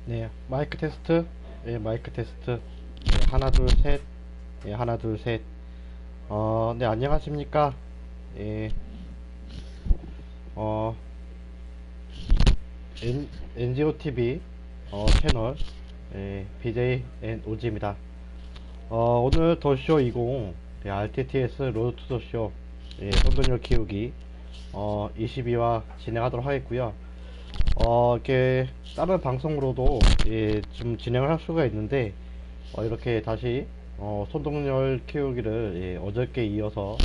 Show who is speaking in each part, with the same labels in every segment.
Speaker 1: 네, 마이크 테스트. 예, 마이크 테스트. 예, 하나, 둘, 셋. 예, 하나, 둘, 셋. 네, 안녕하십니까. 예, 어, NGOTV, 채널, BJ 오지입니다. 오늘 더쇼 20, RTTS 로드 투 더쇼, 선동열 키우기, 22화 진행하도록 하겠고요. 이렇게, 다른 방송으로도, 좀 진행을 할 수가 있는데, 이렇게 다시 손동열 키우기를 어저께 이어서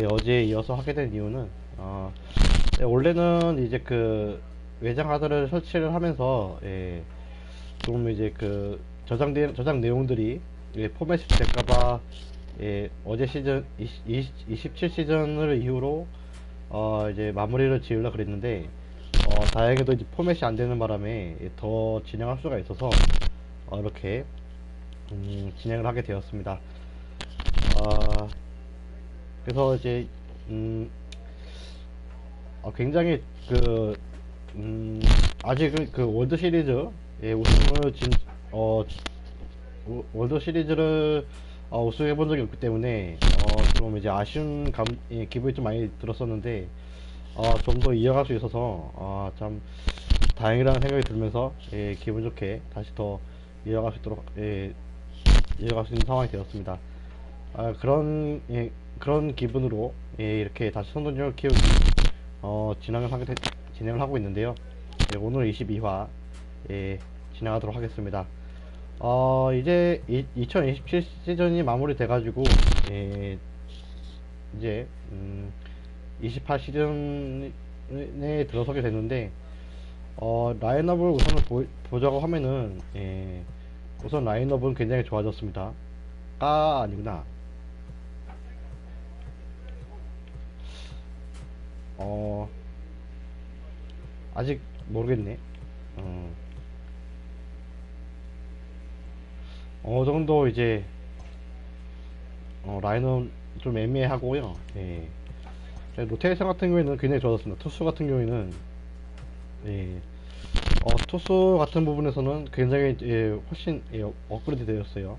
Speaker 1: 어제에 이어서 하게 된 이유는 원래는 이제 그 외장 하드를 설치를 하면서 좀 이제 그 저장 내용들이 포맷이 될까봐 어제 시즌 27 시즌을 이후로 이제 마무리를 지으려 그랬는데 다행히도 이제 포맷이 안 되는 바람에 더 진행할 수가 있어서 이렇게 진행을 하게 되었습니다. 그래서 이제 굉장히 그 아직 그 월드 시리즈 우승을 월드 시리즈를 우승해 본 적이 없기 때문에 좀 이제 아쉬운 기분이 좀 많이 들었었는데 좀 더 이어갈 수 있어서 참 다행이라는 생각이 들면서 기분 좋게 다시 더 이어갈 수 있도록 이어갈 수 있는 상황이 되었습니다. 그런 기분으로 이렇게 다시 선동력을 키우기 진행을 하고 있는데요. 오늘 22화 진행하도록 하겠습니다. 이제 2027 시즌이 마무리돼가지고 이제 28 시즌에 들어서게 됐는데 라인업을 우선 보자고 하면은 우선 라인업은 굉장히 좋아졌습니다. 아니구나. 아직 모르겠네. 어느 정도 이제 라인은 좀 애매하고요. 로테이션 같은 경우에는 굉장히 좋아졌습니다. 투수 같은 경우에는 투수 같은 부분에서는 굉장히 훨씬 업그레이드 되었어요.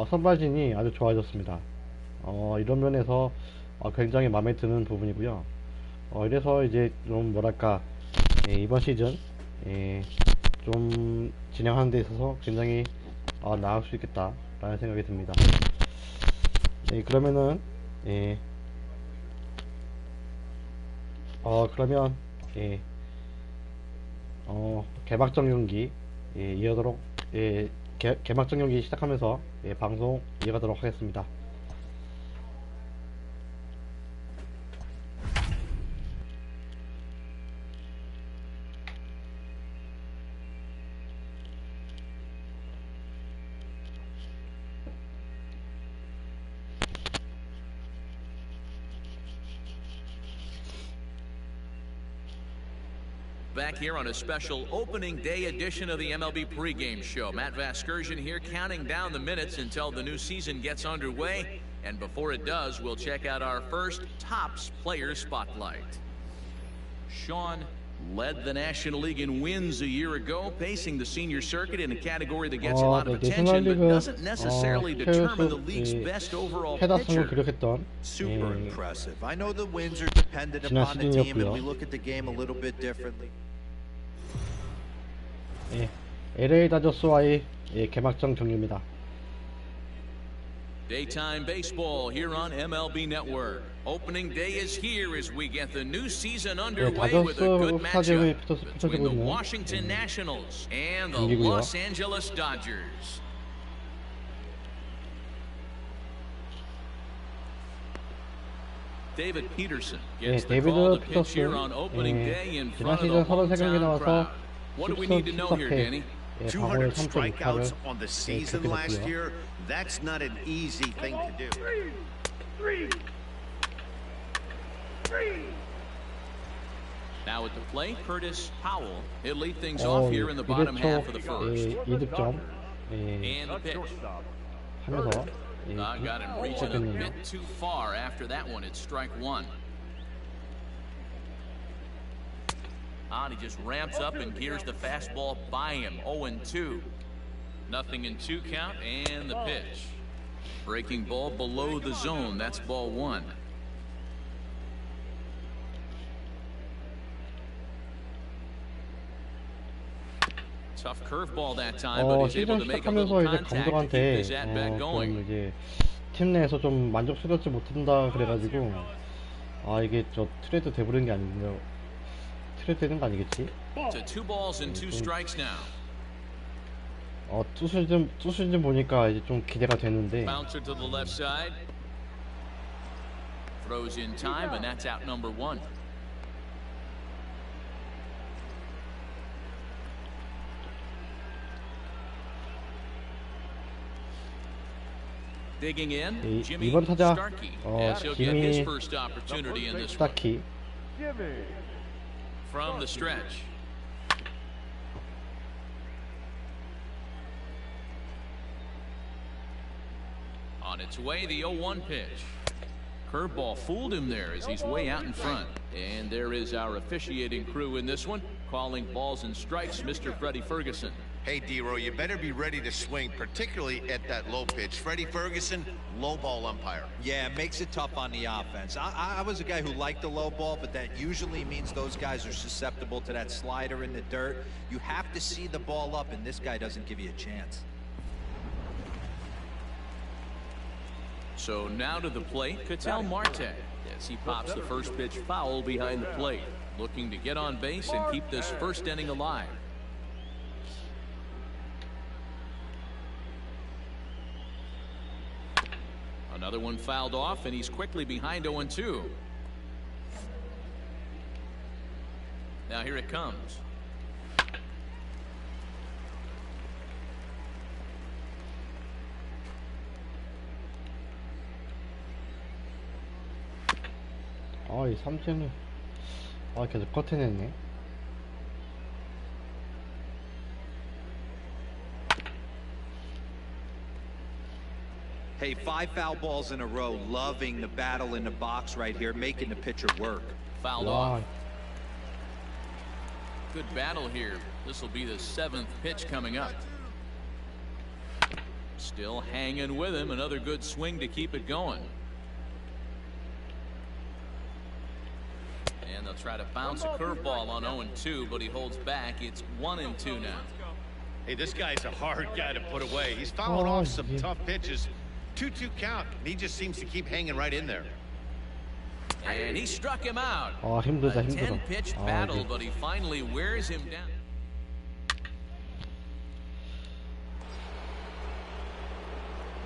Speaker 1: 선발진이 아주 좋아졌습니다. 이런 면에서 굉장히 마음에 드는 부분이고요. 이래서 이제 좀 뭐랄까 이번 시즌 좀 진행하는 데 있어서 굉장히 나을 수 있겠다 라는 생각이 듭니다. 그러면은 그러면 개막전 경기 이어도록 개막전 경기 시작하면서 방송 이어가도록 하겠습니다.
Speaker 2: Back here on a special opening day edition of the MLB pregame show. Matt Vasgersian here counting down the minutes until the new season gets underway. And before it does, we'll check out our first Topps Player Spotlight. Sean led the National League in wins a year ago, pacing the senior circuit in a category that gets a lot of attention, but doesn't necessarily determine the league's best overall pitcher.
Speaker 3: Super impressive. I know the wins are dependent upon the team, and we look at the game a little bit differently.
Speaker 1: LA 다저스와의 개막전 경기입니다.
Speaker 2: Daytime baseball here on MLB Network. Opening day is here as we get the new season underway with a good matchup between the Washington Nationals and the Los Angeles Dodgers. David Peterson gets the call to pitch here on opening day in front of the hometown crowd. What do we need to know here, Danny?
Speaker 3: 200 strikeouts on the season last year. That's not an easy thing to do.
Speaker 2: Now at the plate, Curtis Howell. He'll lead things off here in the bottom half of the first.
Speaker 1: 2득점
Speaker 2: And the pitch.
Speaker 1: 하면서
Speaker 2: Got him reaching a bit too far after that one. It's strike one. And he just ramps up and gears the fastball by him. 0-2. Nothing in 2 count, and the pitch. Breaking ball below the zone. That's ball 1. Tough curveball that time, but he's able
Speaker 1: 시즌
Speaker 2: to make a little
Speaker 1: 시작하면서 이제
Speaker 2: contact to keep
Speaker 1: 감독한테
Speaker 2: his at-bat going.
Speaker 1: 좀 이제 팀 내에서 좀 만족스럽지 못한다 그래가지고 이게 저 트레이드 돼버리는 게 아닌가, 트레이드 되는 거 아니겠지?
Speaker 2: To 2 balls and 2 strikes now.
Speaker 1: 투수진 보니까 이제 좀 기대가 되는데.
Speaker 2: Bouncer to the left side. Throws in time, and that's out number 1. Digging in, Jimmy
Speaker 1: 이번 타자
Speaker 2: Starkey. Yes, he'll get his first opportunity in this one.
Speaker 1: 스타키.
Speaker 2: From the stretch. On its way, the 0-1 pitch. Curveball fooled him there as he's way out in front. And there is our officiating crew in this one, calling balls and strikes, Mr. Freddie Ferguson.
Speaker 4: Hey, D-Row, you better be ready to swing, particularly at that low pitch. Freddie Ferguson, low ball umpire.
Speaker 3: Yeah, it makes it tough on the offense. I was a guy who liked the low ball, but that usually means those guys are susceptible to that slider in the dirt. You have to see the ball up, and this guy doesn't give you a chance.
Speaker 2: So now to the plate, Ketel Marte, as he pops the first pitch foul behind the plate, looking to get on base and keep this first inning alive. Another one fouled off, and he's quickly behind 0-2. Now here it comes.
Speaker 1: 이 삼진을 계속 커트냈네.
Speaker 3: Hey, 5 foul balls in a row. Loving the battle in the box right here, making the pitcher work.
Speaker 2: Fouled off. Good battle here. This will be the 7th pitch coming up. Still hanging with him. Another good swing to keep it going. And they'll try to bounce a curveball on 0-2, but he holds back. It's 1-2 now.
Speaker 4: Hey, this guy's a hard guy to put away. He's fouling off some tough pitches. 2-2 count, and he just seems to keep hanging right in there.
Speaker 2: And he struck him out.
Speaker 1: 힘들다,
Speaker 2: A
Speaker 1: 힘들어.
Speaker 2: 10-pitch battle, but he finally wears him down.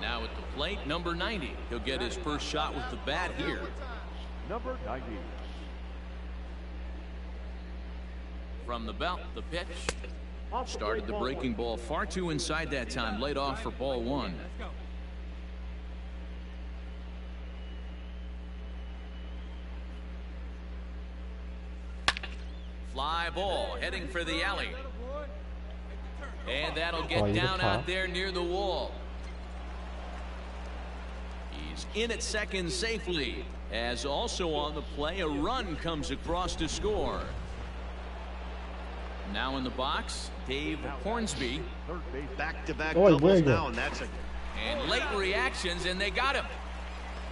Speaker 2: Now at the plate, number 90. He'll get his first shot with the bat here.
Speaker 5: Number 90.
Speaker 2: From the belt, the pitch. Started the breaking ball far too inside that time. Laid off for ball 1. Fly ball heading for the alley. And that'll get down out there near the wall. He's in at second safely, as also on the play a run comes across to score. Now in the box, Dave Hornsby.
Speaker 4: Back-to-back doubles now, and that's a...
Speaker 2: And late reactions, and they got him.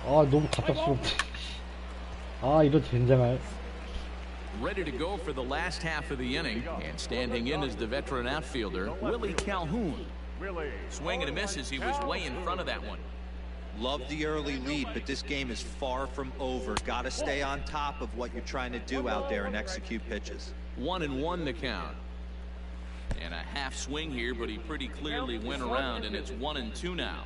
Speaker 1: 너무 갑작스럽다. 이거 젠장할.
Speaker 2: Ready to go for the last half of the inning, and standing in is the veteran outfielder, Willie Calhoun. Swing and a miss as he was way in front of that one.
Speaker 3: Love the early lead, but this game is far from over. Got to stay on top of what you're trying to do out there and execute pitches.
Speaker 2: 1-1 the count. And a half swing here, but he pretty clearly went around, and it's 1-2 now.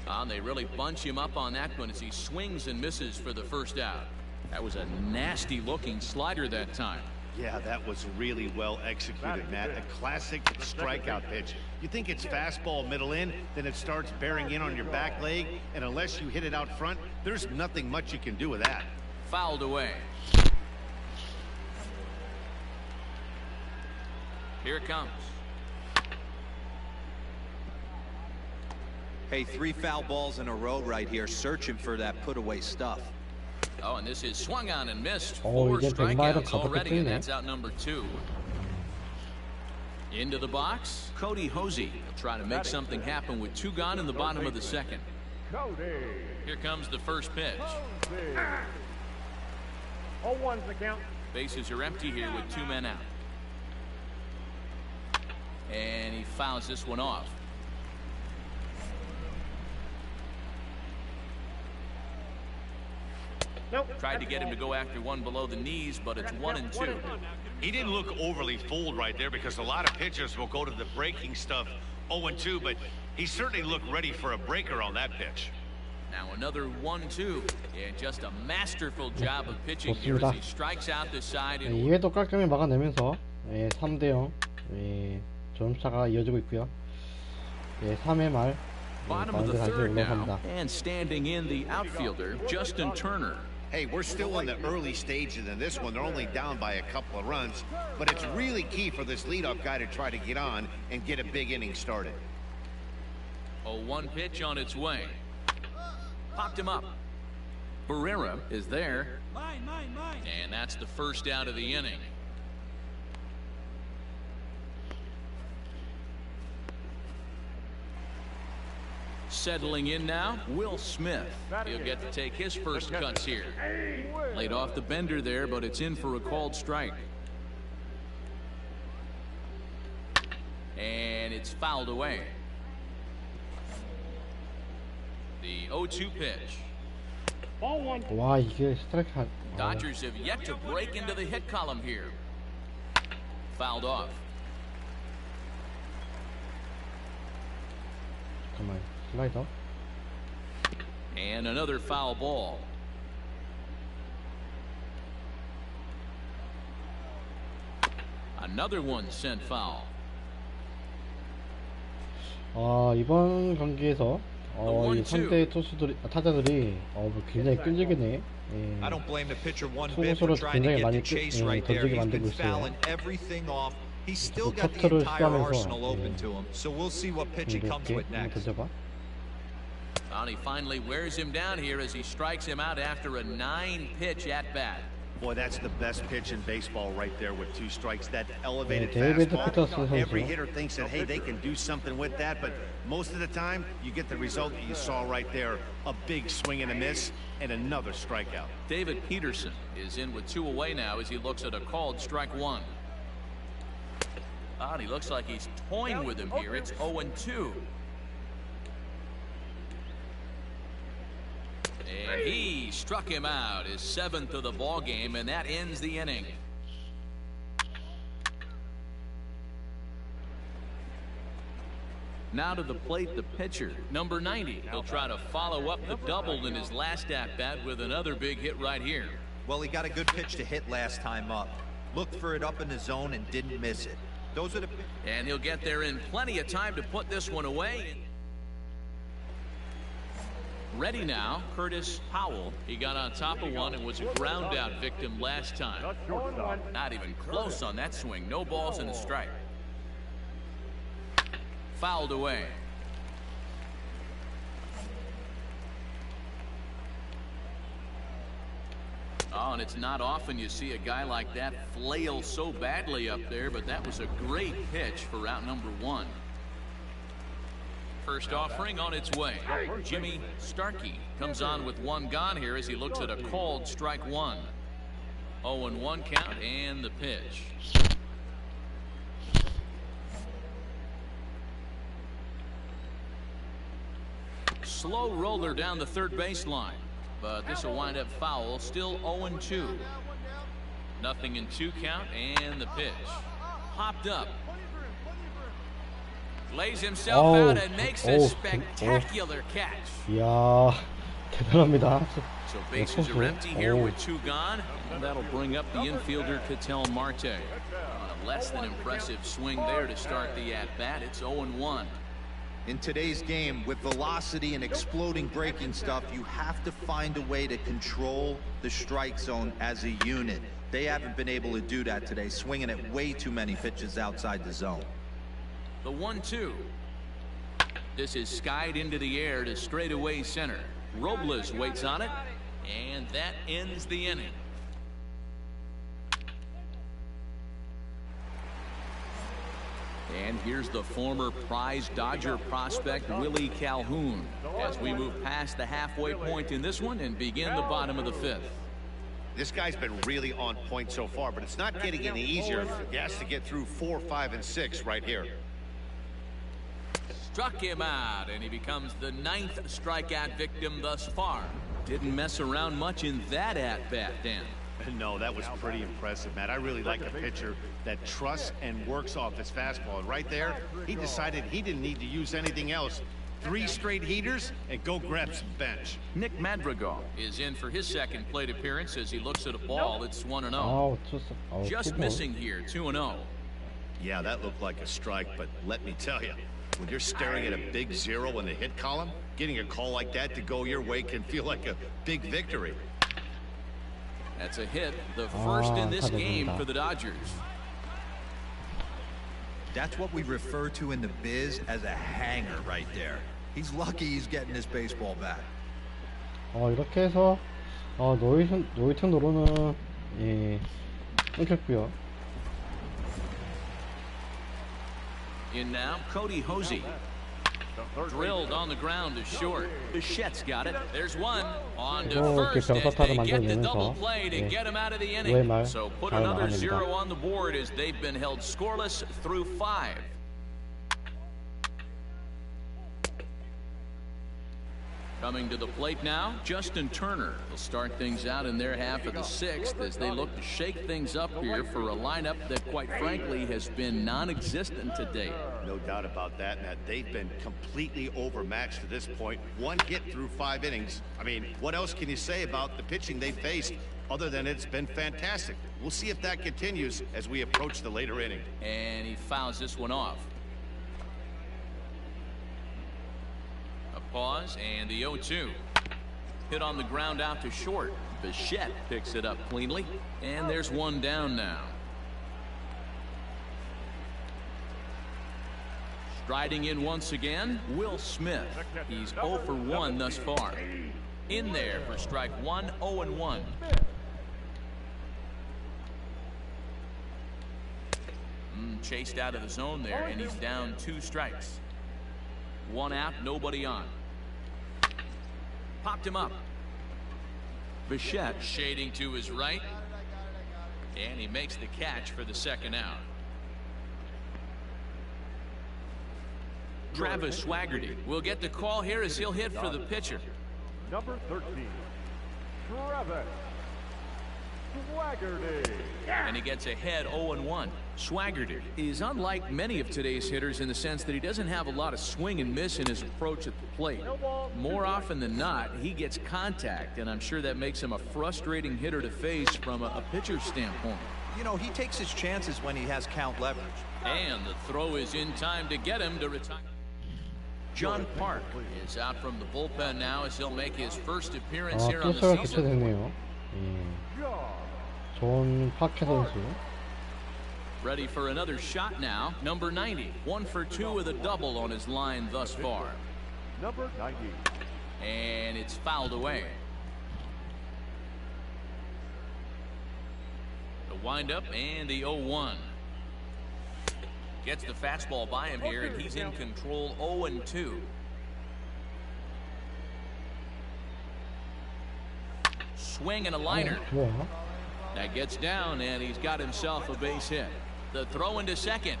Speaker 2: And they really bunch him up on that one as he swings and misses for the first out. That was a nasty looking slider that time.
Speaker 4: Yeah, that was really well executed, Matt. A classic strikeout pitch. You think it's fastball middle in, then it starts bearing in on your back leg, and unless you hit it out front, there's nothing much you can do with that.
Speaker 2: Fouled away. Here it comes.
Speaker 3: Hey, 3 foul balls in a row right here, searching for that put away stuff.
Speaker 2: Oh, and this is swung on and missed.
Speaker 1: Oh,
Speaker 2: Four
Speaker 1: 이제 100마일은
Speaker 2: strikeouts already, and
Speaker 1: 가볍게
Speaker 2: that's out number 2. Into the box, Cody Hosey will try to make something happen with 2 gone in the bottom of the second. Here comes the first pitch.
Speaker 5: 0-1's the count.
Speaker 2: Bases are empty here with 2 men out. And he fouls this one off.
Speaker 5: Nope.
Speaker 2: Tried to get him to go after one below the knees, but it's 1-2.
Speaker 4: He didn't look overly fooled right there because a lot of pitchers will go to the breaking stuff 0-2, but he certainly looked ready for a breaker on that pitch.
Speaker 2: Now another 1-2. And just a masterful job of pitching here as he strikes out the side.
Speaker 1: 네, 2회도 깔끔히 막아내면서 3대0 점차가 이어지고 있고요. 3회 말
Speaker 2: Bottom of
Speaker 1: 마운드
Speaker 2: the
Speaker 1: 다시
Speaker 2: third now,
Speaker 1: 올라갑니다.
Speaker 2: and standing in the outfielder, Justin Turner.
Speaker 4: Hey, we're still in the early stages in this one. They're only down by a couple of runs, but it's really key for this leadoff guy to try to get on and get a big inning started.
Speaker 2: A 1 pitch on its way. Popped him up. Barrera is there. And that's the first out of the inning. Settling in now, Will Smith. He'll get to take his first cuts here. Laid off the bender there, but it's in for a called strike. And it's fouled away. The 0-2 pitch.
Speaker 1: 와, 이게 스트라이크
Speaker 2: Dodgers have yet to break into the hit column here. Fouled off.
Speaker 1: 잠깐만, 슬라이더.
Speaker 2: And another foul ball. Another one sent foul.
Speaker 1: 이번 경기에서 이 상대 투수들이 타자들이 굉장히 끈질기네.
Speaker 3: I don't blame the pitcher one bit
Speaker 1: 투구수를
Speaker 3: for trying to
Speaker 1: 굉장히
Speaker 3: get
Speaker 1: 많이
Speaker 3: the chase right there.
Speaker 1: 던지게
Speaker 3: He's been
Speaker 1: 만들고 있어요.
Speaker 3: fouling everything off. He's still
Speaker 1: 그
Speaker 3: got the
Speaker 1: 커트를
Speaker 3: entire
Speaker 1: 시도하면서
Speaker 3: arsenal open to him. So we'll see what pitch he comes
Speaker 1: 이렇게
Speaker 3: with
Speaker 1: 한번
Speaker 3: next.
Speaker 1: 던져봐.
Speaker 2: And he finally wears him down here as he strikes him out after a 9-pitch at-bat.
Speaker 4: Boy, that's the best pitch in baseball right there with 2 strikes. That elevated
Speaker 1: 데이비드
Speaker 4: fastball.
Speaker 1: 피터스 선수.
Speaker 4: Every hitter thinks that, hey, they can do something with that, but most of the time, you get the result that you saw right there. A big swing and a miss, and another strikeout.
Speaker 2: David Peterson is in with 2 away now as he looks at a called strike 1. And he looks like he's toying with him here. It's 0-2. And he struck him out, his 7th of the ball game, and that ends the inning. Now to the plate, the pitcher, number 90. He'll try to follow up the double in his last at-bat with another big hit right here.
Speaker 3: Well, he got a good pitch to hit last time up. Looked for it up in the zone and didn't miss it. Those are the.
Speaker 2: And he'll get there in plenty of time to put this one away. Ready now, Curtis Howell. He got on top of one and was a ground out victim last time. Not even close on that swing. No balls and a strike. Fouled away. Oh, and it's not often you see a guy like that flail so badly up there, but that was a great pitch for route number 1. First offering on its way. Jimmy Starkey comes on with 1 gone here as he looks at a called strike 1. 0-1 count and the pitch. Slow roller down the third baseline, but this will wind up foul. Still 0-2. Nothing in 2 count and the pitch. Popped up. Lays himself out and makes a spectacular catch.
Speaker 1: 이야, 대단합니다.
Speaker 2: So bases are empty here with 2 gone. And that'll bring up the infielder Ketel Marte. On a less than impressive swing there to start the at-bat. It's 0-1.
Speaker 3: In today's game, with velocity and exploding breaking stuff, you have to find a way to control the strike zone as a unit. They haven't been able to do that today, swinging at way too many pitches outside the zone.
Speaker 2: The 1-2. This is skied into the air to straightaway center. Robles waits on it, And that ends the inning. And here's the former prize Dodger prospect Willie Calhoun as we move past the halfway point in this one and begin the bottom of the fifth.
Speaker 4: This guy's been really on point so far, but it's not getting any easier. He has to get through 4, 5, and 6 right here.
Speaker 2: Struck him out, and he becomes the 9th strikeout victim thus far. Didn't mess around much in that at-bat, Dan.
Speaker 4: No, that was pretty impressive, Matt. I really like a pitcher that trusts and works off his fastball. And right there, he decided he didn't need to use anything else. 3 straight heaters and go grab some bench.
Speaker 2: Nick Madrigal is in for his second plate appearance as he looks at a ball. It's 1-0. Just missing here, 2-0.
Speaker 4: Yeah, that looked like a strike, but let me tell you, when you're staring at a big 0 in the hit column, getting a call like that to go your way can feel like a big victory.
Speaker 2: That's a hit, the first in this game for the Dodgers.
Speaker 3: That's what we refer to in the biz as a hanger right there. He's lucky he's getting his baseball back.
Speaker 1: 이렇게 해서 노이튼 도로는 끊겼고요.
Speaker 2: In now, Cody Hosey. Drilled on the ground to short. Bichette's got it. There's one. On to first as they get the double play to get him out of the inning. So put another 0 on the board as they've been held scoreless through 5. Coming to the plate now, Justin Turner will start things out in their half of the 6th as they look to shake things up here for a lineup that, quite frankly, has been non-existent to date.
Speaker 4: No doubt about that, Matt. They've been completely overmatched to this point. 1 hit through 5 innings. I mean, what else can you say about the pitching they faced other than it's been fantastic? We'll see if that continues as we approach the later inning.
Speaker 2: And he fouls this one off. Pause and the 0-2. Hit on the ground out to short. Bichette picks it up cleanly, and there's one down now. Striding in once again, Will Smith. He's 0 for 1 thus far. In there for strike 1, 0-1. Chased out of the zone there, and he's down 2 strikes. 1 out, nobody on. Popped him up. Bichette shading to his right. And he makes the catch for the 2nd out. Travis Swaggerty will get the call here as he'll hit for the pitcher.
Speaker 5: Number 13, Travis Swaggerty.
Speaker 2: And he gets ahead 0-1. Swaggerty is unlike many of today's hitters in the sense that he doesn't have a lot of swing and miss in his approach at the plate. More often than not, he gets contact, and I'm sure that makes him a frustrating hitter to face from a pitcher's standpoint.
Speaker 3: You know, he takes his chances when he has count leverage.
Speaker 2: And the throw is in time to get him to retire. John Park is out from the bullpen now as he'll make his first appearance here on the
Speaker 1: 뚜스가
Speaker 2: season.
Speaker 1: 교체됐네요. 존 파케 선수.
Speaker 2: Ready for another shot now. Number 90, 1 for 2 with a double on his line thus far.
Speaker 5: Number 90.
Speaker 2: And it's fouled away. The windup and the 0-1. Gets the fastball by him here, and he's in control. 0-2. Swing and a liner. That gets down, and he's got himself a base hit. The throw into second.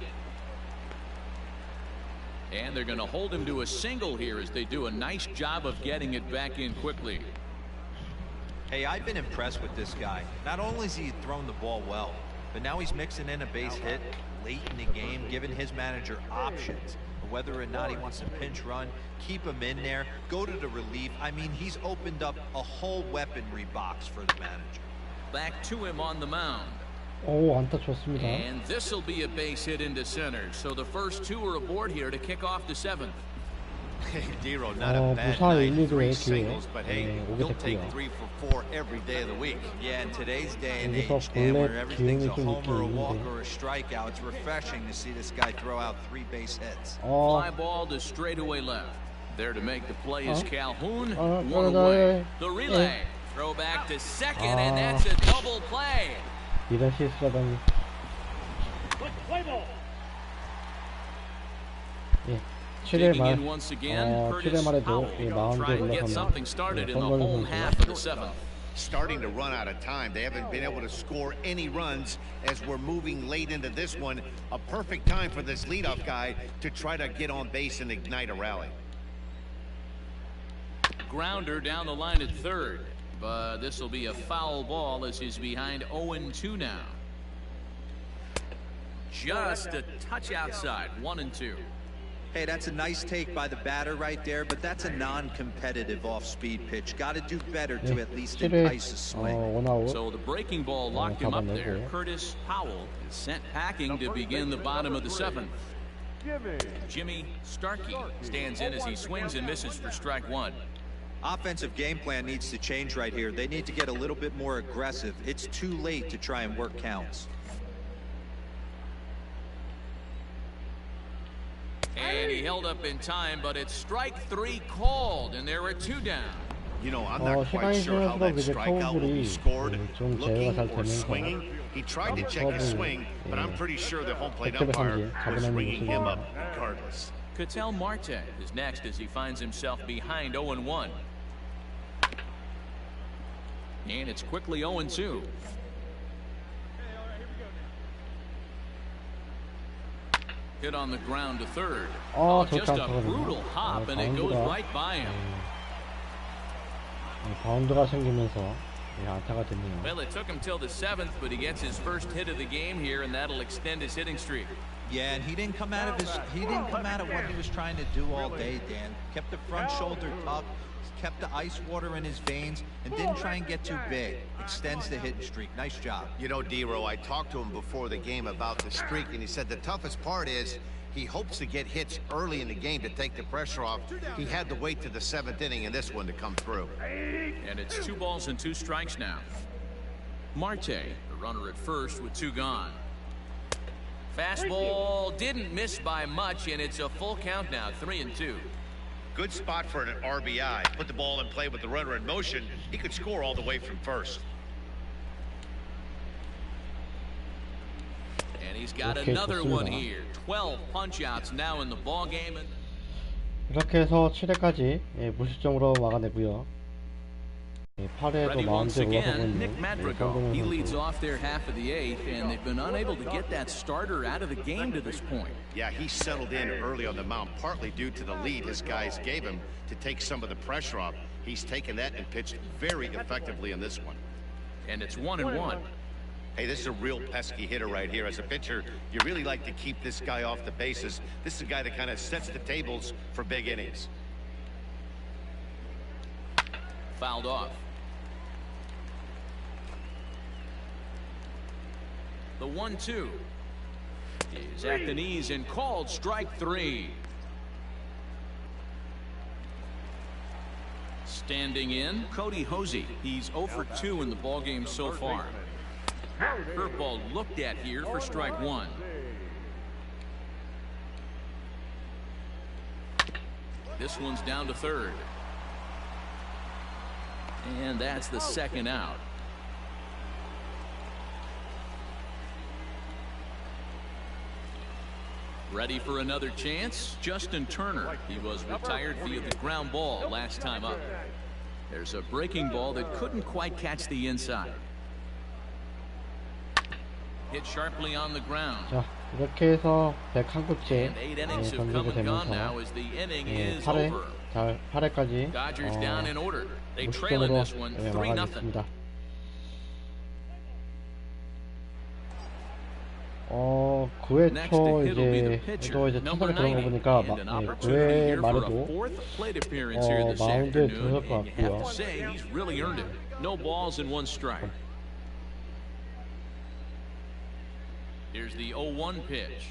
Speaker 2: And they're going to hold him to a single here as they do a nice job of getting it back in quickly.
Speaker 3: Hey, I've been impressed with this guy. Not only has he thrown the ball well, but now he's mixing in a base hit late in the game, giving his manager options. Whether or not he wants to pinch run, keep him in there, go to the relief. I mean, he's opened up a whole weaponry box for the manager.
Speaker 2: Back to him on the mound.
Speaker 1: 안타 좋습니다.
Speaker 2: And this will be a base hit into center. So the first 2 are aboard here to kick off the 7th.
Speaker 4: Hey, Dero, not a bad
Speaker 1: 무사
Speaker 4: night.
Speaker 1: 1, 2의
Speaker 4: 3
Speaker 1: 기회
Speaker 4: singles, but hey,
Speaker 1: 오게
Speaker 4: he'll take
Speaker 1: 됐고요.
Speaker 4: 3 for 4 every day of the week.
Speaker 3: Yeah, in today's day and
Speaker 1: 여기서
Speaker 3: age, Dan, where
Speaker 1: 볼넷
Speaker 3: everything's a
Speaker 1: 기운이 좀
Speaker 3: homer, a
Speaker 1: 있긴
Speaker 3: walk,
Speaker 1: 있는데.
Speaker 3: or a strikeout, it's refreshing to see this guy throw out 3 base hits.
Speaker 2: Fly ball to straightaway left. There to make the play is Calhoun. 1
Speaker 1: no,
Speaker 2: away.
Speaker 1: no.
Speaker 2: The relay. Throw back to second, and that's a double play.
Speaker 1: 이런 실수라더니. 예, 7회
Speaker 2: Digging
Speaker 1: 말,
Speaker 2: in once again,
Speaker 1: 7회
Speaker 2: Curtis
Speaker 1: 말에도
Speaker 2: Howell
Speaker 1: 예,
Speaker 2: trying
Speaker 1: 마운드에
Speaker 2: to get something
Speaker 1: 올라서면
Speaker 2: started in the
Speaker 1: 선거를
Speaker 2: home half of the seventh.
Speaker 4: Starting to run out of time. They haven't been able to score any runs as we're moving late into this one. A perfect time for this leadoff guy to try to get on base and ignite a rally.
Speaker 2: Grounder down the line at third, but this will be a foul ball as he's behind 0-2 now. Just a touch outside, 1-2.
Speaker 3: Hey, that's a nice take by the batter right there, but that's a non-competitive off-speed pitch. Got to do better to at least
Speaker 1: 7회
Speaker 3: entice a swing.
Speaker 1: 원아웃.
Speaker 2: So the breaking ball locked him up there.
Speaker 1: 잡아내고.
Speaker 2: Curtis Howell is sent packing to begin the bottom of the seventh. Jimmy Starkey stands in as he swings and misses for strike one.
Speaker 3: Offensive game plan needs to change right here. They need to get a little bit more aggressive. It's too late to try and work counts.
Speaker 2: And he held up in time, but it's strike three called, and there are two down.
Speaker 4: You know, I'm not quite
Speaker 1: 시간이
Speaker 4: sure how that
Speaker 1: 지날수록 이제
Speaker 4: strikeout will be
Speaker 1: 커브들이
Speaker 4: scored.
Speaker 1: 좀 제어가
Speaker 4: Looking
Speaker 1: 잘
Speaker 4: or
Speaker 1: 되면서
Speaker 4: swinging. He tried to check his
Speaker 1: 커브,
Speaker 4: swing, but I'm
Speaker 1: 예,
Speaker 4: pretty sure the home plate
Speaker 1: 득점의
Speaker 4: umpire
Speaker 1: 삼진
Speaker 4: was
Speaker 1: 잡아내는
Speaker 4: ringing him up
Speaker 1: 모습입니다.
Speaker 4: regardless.
Speaker 2: Ketel Marte is next as he finds himself behind 0-1. And it's quickly 0-2. Hit on the ground to third. Just a brutal hop, and it goes right by him.
Speaker 1: 바운드가 생기면서 예, 안타가 됐네요.
Speaker 2: Well, it took him till the seventh, but he gets his first hit of the game here, and that'll extend his hitting streak.
Speaker 3: Yeah, and he didn't come out of what he was trying to do all day, Dan. Kept the front shoulder tucked, kept the ice water in his veins, and didn't try and get too big. Extends the hitting streak. Nice job.
Speaker 4: You know, D-Row, I talked to him before the game about the streak, and he said the toughest part is he hopes to get hits early in the game to take the pressure off. He had to wait to the seventh inning in this one to come through.
Speaker 2: And it's 2 balls and 2 strikes now. Marte, the runner at first with 2 gone. Fastball didn't miss by much, and it's a full count now, 3-2.
Speaker 4: Good spot for an RBI. Put the ball in play with the runner in motion. He could score all the way from first.
Speaker 2: And he's got
Speaker 1: Okay,
Speaker 2: another one
Speaker 1: 좋습니다.
Speaker 2: here. 12 punch-outs now in the ball game. And
Speaker 1: 이렇게 해서 7회까지 예, 무실점으로 막아내고요. 예, 8회에도
Speaker 2: ready once
Speaker 1: 마운드에 올라서고
Speaker 2: again,
Speaker 1: 있는
Speaker 2: Nick
Speaker 1: 예,
Speaker 2: Madrigal.
Speaker 1: 성동현
Speaker 2: He leads
Speaker 1: 선수.
Speaker 2: off their half of the 8th, and they've been unable to get that starter out of the game to this point.
Speaker 4: Yeah, he settled in early on the mound, partly due to the lead his guys gave him to take some of the pressure off. He's taken that and pitched very effectively in this one.
Speaker 2: And it's 1-1.
Speaker 4: Hey, this is a real pesky hitter right here. As a pitcher, you really like to keep this guy off the bases. This is a guy that kind of sets the tables for big innings.
Speaker 2: Fouled off. The 1-2 is at the knees and called strike 3. Standing in, Cody Hosey. He's 0 for 2 in the ballgame so far. Curveball looked at here for strike 1. This one's down to third. And that's the second out. Ready for another chance? Justin Turner. He was retired via the ground ball last time up. There's a breaking ball that couldn't quite catch the inside. Hit sharply on the ground.
Speaker 1: 자, 이렇게 해서 101급째
Speaker 2: And 8 innings have come
Speaker 1: 던지게
Speaker 2: and gone now
Speaker 1: 되면서
Speaker 2: as the inning
Speaker 1: 예,
Speaker 2: is
Speaker 1: 8회,
Speaker 2: over.
Speaker 1: 8회까지
Speaker 2: Dodgers down in order. They trail in
Speaker 1: 무실점으로
Speaker 2: this one
Speaker 1: 예,
Speaker 2: 3-0.
Speaker 1: 막아냈습니다.
Speaker 2: Next
Speaker 1: 9회
Speaker 2: to
Speaker 1: 초
Speaker 2: hit will be the
Speaker 1: 이제
Speaker 2: pitcher,
Speaker 1: 또 이제
Speaker 2: number
Speaker 1: 타석에 들어온 거
Speaker 2: 90,
Speaker 1: 보니까
Speaker 2: and an
Speaker 1: 예,
Speaker 2: opportunity
Speaker 1: 9회
Speaker 2: here for a
Speaker 1: 말에도
Speaker 2: fourth plate appearance here this
Speaker 1: 마운드에
Speaker 2: afternoon,
Speaker 1: 들어설 것
Speaker 2: and you have
Speaker 1: 같고요.
Speaker 2: to say he's really earned it. No balls and 1 strike. Here's the 0-1 pitch.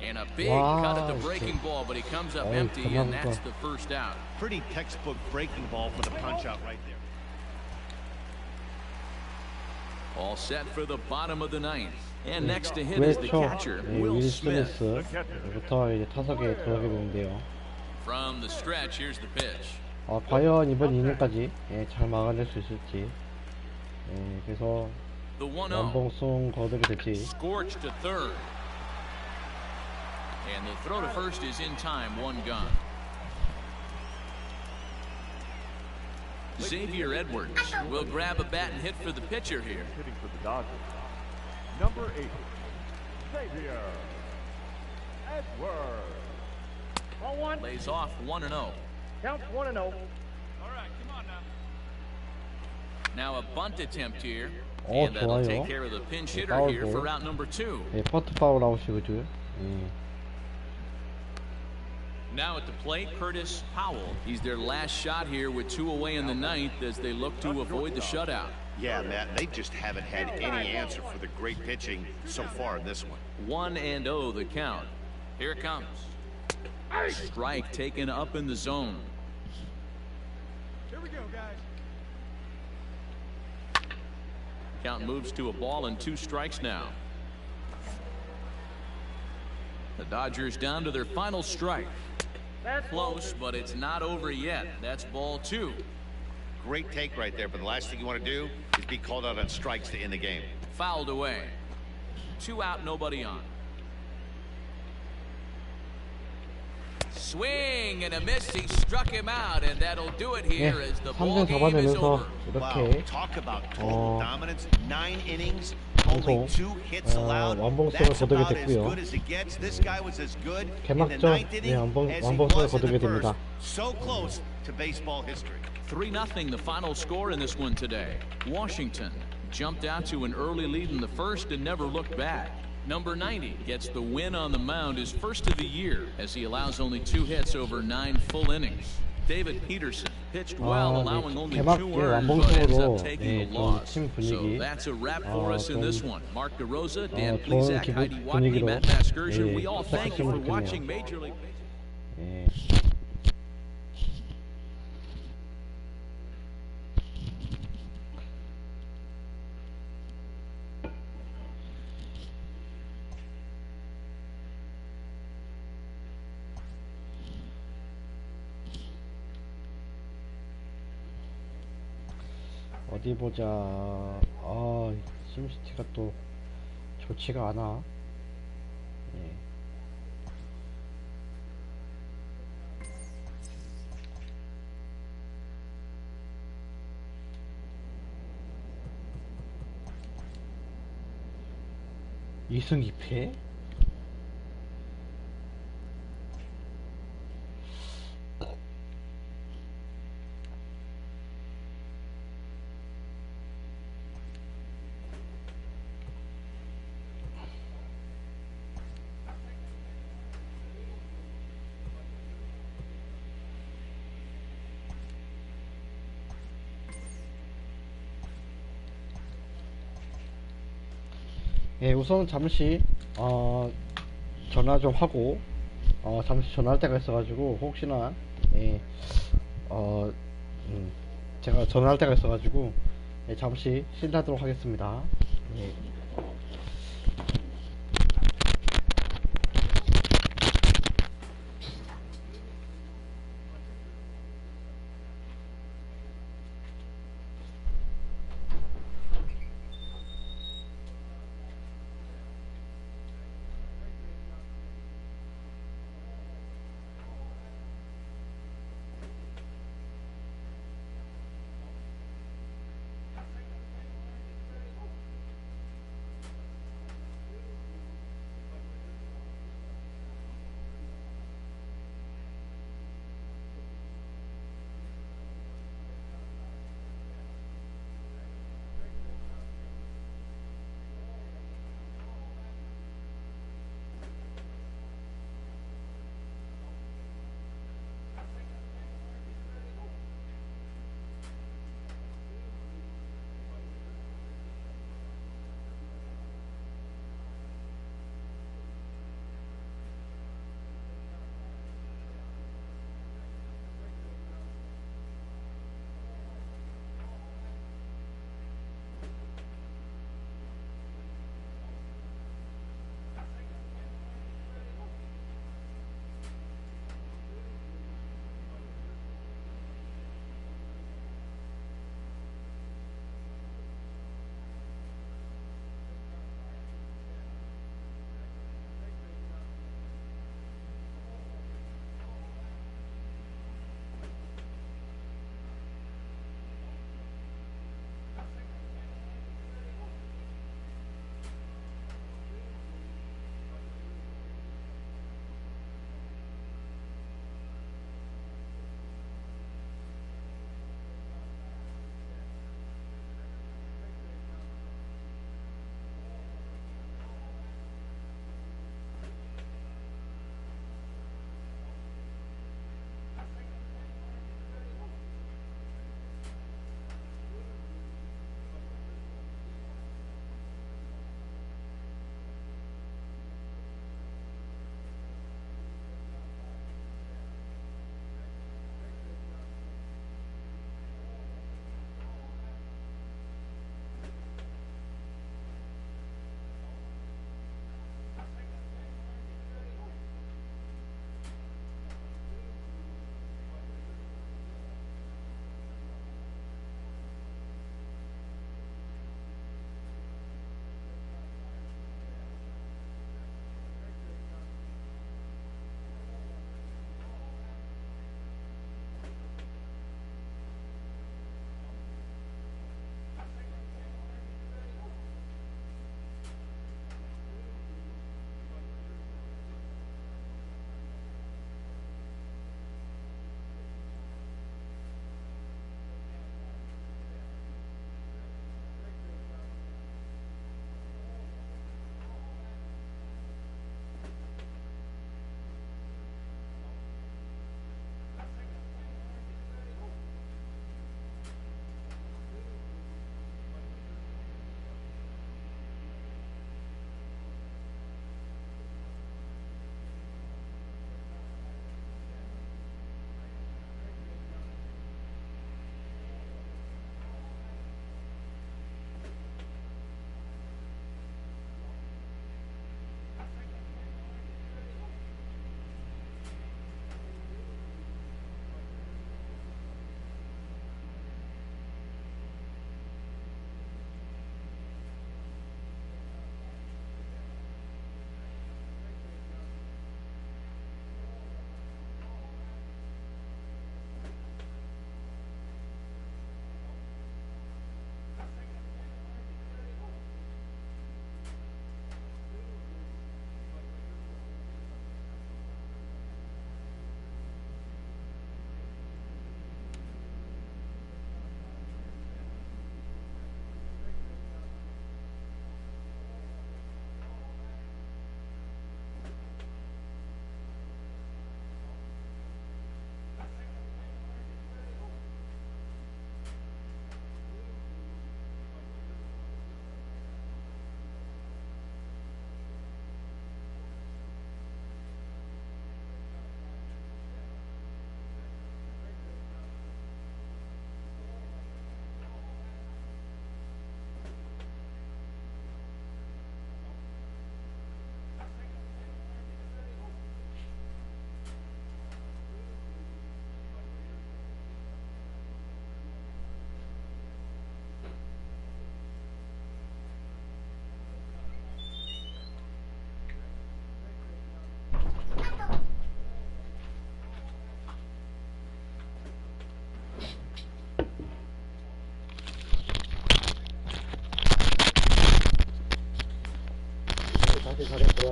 Speaker 2: And a big
Speaker 1: Wow,
Speaker 2: cut at the breaking ball, but he comes up empty, and that's the first out.
Speaker 4: Pretty textbook breaking ball for the punch out right there.
Speaker 2: All set for the bottom of the ninth. And next to hit is the
Speaker 1: 9회 초
Speaker 2: catcher,
Speaker 1: 예,
Speaker 2: Will
Speaker 1: 윌
Speaker 2: Smith.
Speaker 1: 스미스부터 이제 타석에 들어가게 되는데요.
Speaker 2: From the stretch, here's the pitch.
Speaker 1: 과연 이번 이닝까지 예, 잘 막아낼 수 있을지. 예, 그래서
Speaker 2: The 1-0.
Speaker 1: 원봉송 거두게 될지.
Speaker 2: Scorched to third. And the throw to first is in time, one gone. Xavier Edwards will grab a bat and hit for the pitcher here.
Speaker 5: Hitting for the Dodgers. Number 8, Xavier Edwards. Ball 1.
Speaker 2: Lays off 1-0.
Speaker 5: Count 1-0.
Speaker 2: Now a bunt attempt here.
Speaker 1: Oh,
Speaker 2: And that'll
Speaker 1: 좋아요.
Speaker 2: take care of the pinch hitter
Speaker 1: foul
Speaker 2: here for
Speaker 1: ball.
Speaker 2: route number 2.
Speaker 1: 예, 퍼트 파울 아웃이거든요. 예.
Speaker 2: Now at the plate, Curtis Powell. He's their last shot here with 2 away in the ninth as they look to avoid the shutout.
Speaker 4: Yeah, Matt, they just haven't had any answer for the great pitching so far in this one.
Speaker 2: 1-0 the count. Here it comes. Strike taken up in the zone.
Speaker 6: Here we go, guys.
Speaker 2: Count moves to a ball and 2 strikes now. The Dodgers down to their final strike. Close, but it's not over yet. That's ball 2.
Speaker 4: Great take right there, but the last thing you want to do is be called out on strikes to end the game.
Speaker 2: Fouled away. 2 out, nobody on. Swing and a miss. He struck him out, and that'll do it here
Speaker 1: 네,
Speaker 2: as the ball
Speaker 1: 3점
Speaker 2: game is
Speaker 1: 잡아내면서
Speaker 2: over.
Speaker 4: Wow,
Speaker 1: 이렇게
Speaker 4: talk about total dominance. 9 innings, only
Speaker 1: 방송
Speaker 4: 2 hits allowed.
Speaker 1: 완봉승을
Speaker 4: That's
Speaker 1: 거두게
Speaker 4: about as
Speaker 1: 됐고요.
Speaker 4: good as it gets. This guy was as good in the
Speaker 1: 개막전
Speaker 4: 9th
Speaker 1: 네,
Speaker 4: inning as he
Speaker 1: 완봉승을
Speaker 4: was in
Speaker 1: 거두게
Speaker 4: the first.
Speaker 1: 됩니다.
Speaker 4: So close to baseball history.
Speaker 2: 3-0 the final score in this one today. Washington jumped out to an early lead in the first and never looked back. Number 90 gets the win on the mound, his first of the year, as he allows only 2 hits over 9 full innings. David Peterson pitched well, allowing only 2
Speaker 1: 개막기에
Speaker 2: earned, but ends
Speaker 1: 완봉승으로
Speaker 2: up taking
Speaker 1: 예,
Speaker 2: a
Speaker 1: 좀
Speaker 2: loss.
Speaker 1: 팀
Speaker 2: So
Speaker 1: 분위기
Speaker 2: that's a wrap for us in this
Speaker 1: 좀
Speaker 2: one. Mark DeRosa, Dan
Speaker 1: 좋은
Speaker 2: Plesac,
Speaker 1: 기분,
Speaker 2: Heidi Watney,
Speaker 1: 분위기로
Speaker 2: Matt Vasgersian.
Speaker 1: 예,
Speaker 2: We all thank you for
Speaker 1: 시작했으면
Speaker 2: watching
Speaker 1: 좋겠네요.
Speaker 2: Major League Baseball.
Speaker 1: 예. 어디 보자. 심시티가 또 좋지가 않아. 예. 이승 2패? 예, 우선 잠시 전화 좀 하고 잠시 전화할 때가 있어가지고 혹시나 예, 제가 전화할 때가 있어가지고 예, 잠시 쉰다도록 하겠습니다. 예.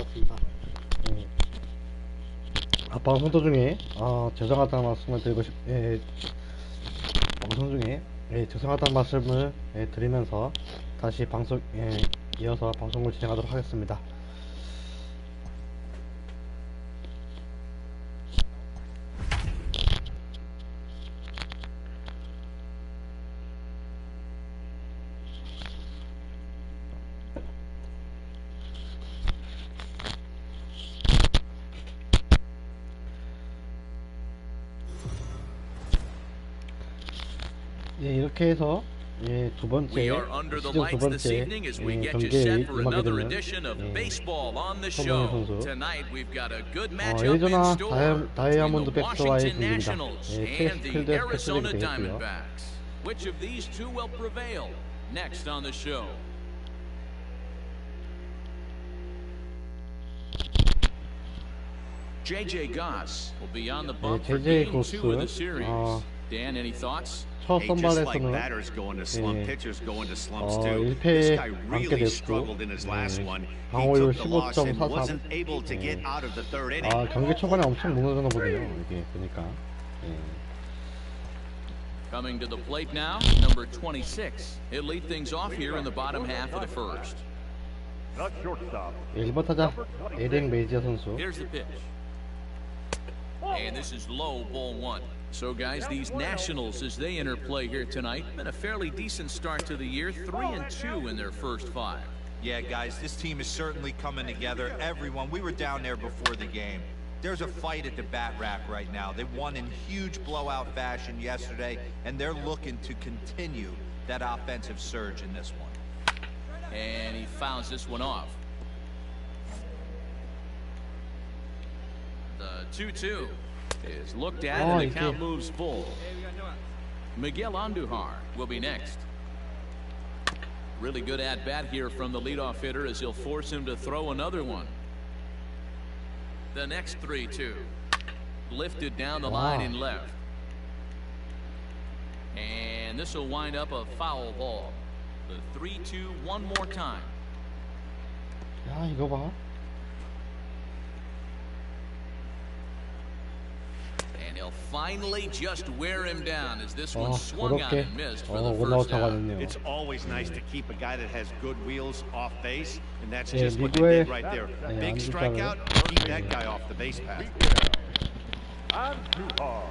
Speaker 1: 같습니다. 예. 방송 도중에 죄송하다는 말씀을 드리고 방송 중에 죄송하다는 말씀을 드리면서 다시 이어서 방송을 진행하도록 하겠습니다. 예, 이렇게 해서 두 번째
Speaker 2: We are under the
Speaker 1: 시즌 두
Speaker 2: lights this
Speaker 1: 번째
Speaker 2: evening as we get you
Speaker 1: 경기에
Speaker 2: set for
Speaker 1: 임하게
Speaker 2: another
Speaker 1: 되는
Speaker 2: edition of baseball on the
Speaker 1: 손흥민
Speaker 2: show.
Speaker 1: 선수.
Speaker 2: Tonight we've got a good matchup in
Speaker 1: 애리조나
Speaker 2: store
Speaker 1: 다이아몬드
Speaker 2: between the
Speaker 1: 백스와의
Speaker 2: Washington
Speaker 1: 경기입니다.
Speaker 2: Nationals and the
Speaker 1: 캐스필드
Speaker 2: Arizona
Speaker 1: 패스백이 되겠고요.
Speaker 2: Diamondbacks. Which of these two will prevail? Next on the show. JJ Goss will be on the bump for
Speaker 1: JJ
Speaker 2: game 2 of the
Speaker 1: 고스,
Speaker 2: series. Dan, any thoughts?
Speaker 1: 첫
Speaker 4: Hey, just like
Speaker 1: 선발에서는
Speaker 4: batters go into slump, pitchers go into slumps too.
Speaker 1: 어,
Speaker 4: This
Speaker 1: 1패에
Speaker 4: guy
Speaker 1: 안게
Speaker 4: really
Speaker 1: 됐고
Speaker 4: struggled in his last one. He
Speaker 1: 방어율
Speaker 4: took the loss and
Speaker 1: 15.43.
Speaker 4: wasn't able to get out of the third inning.
Speaker 1: 경기 초반에 엄청 무너졌나 보네요. 이게 보니까.
Speaker 2: Coming to the plate now, number 26. He'll lead things off here in the bottom half of the first.
Speaker 5: The shortstop.
Speaker 1: 1번 타자 에릭 메이지아 선수.
Speaker 2: Here's the pitch. And this is low, ball one. So guys, these Nationals, as they enter play here tonight, been a fairly decent start to the year, 3-2 in their first 5.
Speaker 3: Yeah, guys, this team is certainly coming together. Everyone, we were down there before the game. There's a fight at the bat rack right now. They won in huge blowout fashion yesterday, and they're looking to continue that offensive surge in this one.
Speaker 2: And he fouls this one off. The 2-2 is looked at, and the count moves full. Miguel Andujar will be next. Really good at-bat here from the leadoff hitter as he'll force him to throw another one. The next 3-2. Lifted down the line in left. And this will wind up a foul ball. The 3-2 one more time.
Speaker 1: 야, 이거 봐.
Speaker 2: And he'll finally just wear him down as this one swung on
Speaker 1: 그렇게
Speaker 2: and missed for the
Speaker 1: 원아웃
Speaker 2: first out.
Speaker 1: 잡았네요.
Speaker 4: It's always nice to keep a guy that has good wheels off base, and that's
Speaker 1: 예,
Speaker 4: just what they
Speaker 1: 리그에
Speaker 4: did right there.
Speaker 1: 예,
Speaker 4: Big
Speaker 1: 안주타를
Speaker 4: strikeout, keep that guy off the base path.
Speaker 5: And too hard.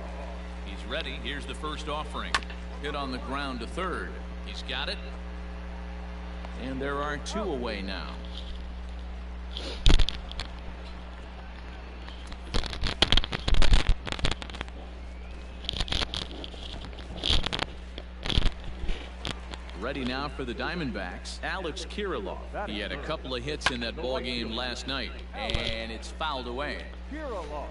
Speaker 2: He's ready. Here's the first offering. Hit on the ground to third. He's got it. And there are 2 away now. Ready now for the Diamondbacks, Alex Kirilloff. He had a couple of hits in that ball game last night, and it's fouled away.
Speaker 5: Kirilloff.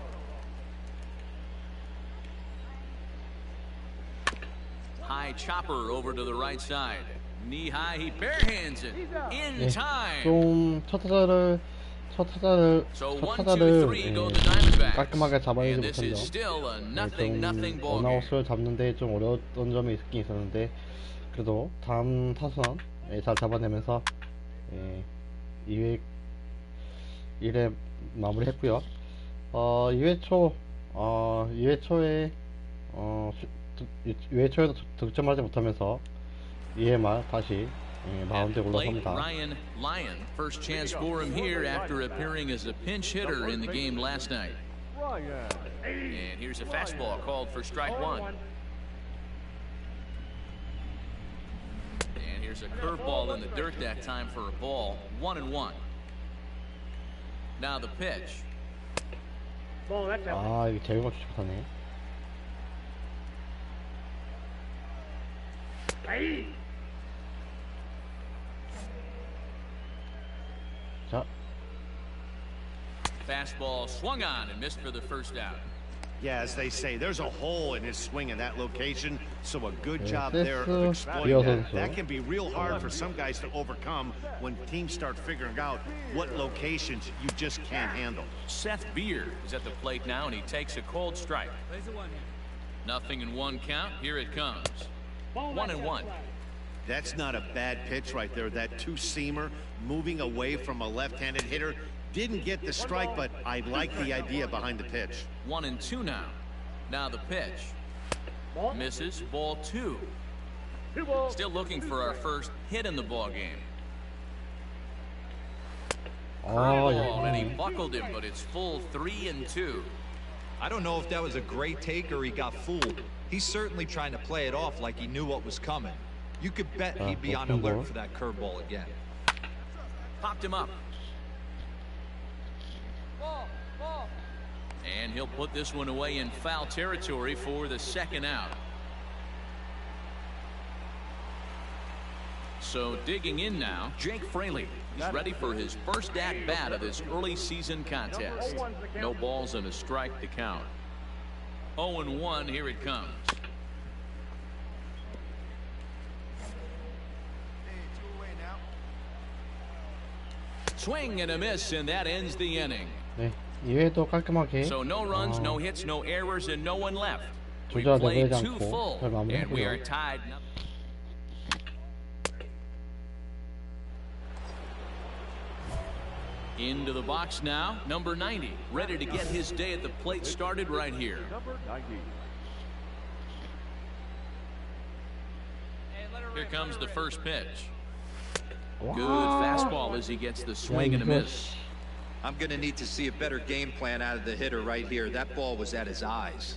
Speaker 2: High chopper over to the right side. Knee high, he barehands it in time.
Speaker 1: 좀 첫 타자를
Speaker 2: So 1, 2, 3 go the Diamondbacks.
Speaker 1: 깔끔하게 잡아내지
Speaker 2: And this is
Speaker 1: 못한 점.
Speaker 2: still a nothing ball game.
Speaker 1: 원아웃을 잡는데 좀 어려웠던 점이 있긴 있었는데 그래도 다음 타선 잘 잡아내면서 2회 1회 마무리했고요. 2회 초에도 득점하지 못하면서 2회 말 다시 마운드에
Speaker 2: Plate,
Speaker 1: 올라섭니다.
Speaker 2: Ryan Lyon, first chance for him here after appearing as a pinch hitter in the game last night.
Speaker 5: Ryan.
Speaker 2: And here's a fastball called for strike 1. And here's a curveball in the dirt that time for a ball. 1-1. Now the pitch.
Speaker 1: 이게 제가 주지 못하네. 자,
Speaker 2: Fastball swung on and missed for the first out.
Speaker 4: Yeah, as they say, there's a hole in his swing in that location, so a good job
Speaker 1: this
Speaker 4: there of
Speaker 1: Rio
Speaker 4: exploiting that.
Speaker 1: 선수.
Speaker 4: That can be real hard for some guys to overcome when teams start figuring out what locations you just can't handle.
Speaker 2: Seth Beer is at the plate now, and he takes a cold strike. Nothing in one count. Here it comes. 1-1.
Speaker 4: That's not a bad pitch right there. That two-seamer moving away from a left-handed hitter. Didn't get the strike, but I like the idea behind the pitch.
Speaker 2: 1-2 now. Now the pitch. Misses. Ball 2. Still looking for our first hit in the ball game. Curveball, and he buckled him, but it's full 3-2.
Speaker 3: I don't know if that was a great take or he got fooled. He's certainly trying to play it off like he knew what was coming. You could bet he'd be on alert for that curveball again.
Speaker 2: Popped him up. And he'll put this one away in foul territory for the second out. So digging in now, Jake Fraley. He's ready for his first at-bat of this early season contest. No balls and a strike to count. 0-1, here it comes. Swing and a miss, and that ends the inning.
Speaker 1: 네, 2회도 깔끔하게
Speaker 2: So no runs, no hits, no errors, and no one left. We
Speaker 1: 주자
Speaker 2: played
Speaker 1: 내보내지
Speaker 2: 2
Speaker 1: 않고
Speaker 2: full,
Speaker 1: 잘
Speaker 2: and we are
Speaker 1: 마무리했고요.
Speaker 2: tied. Into the box now, number 90, ready to get his day at the plate started right here.
Speaker 5: Number 90.
Speaker 2: Here comes the first pitch. Good fastball as he gets the swing and a miss.
Speaker 3: I'm going to need to see a better game plan out of the hitter right here. That ball was at his eyes.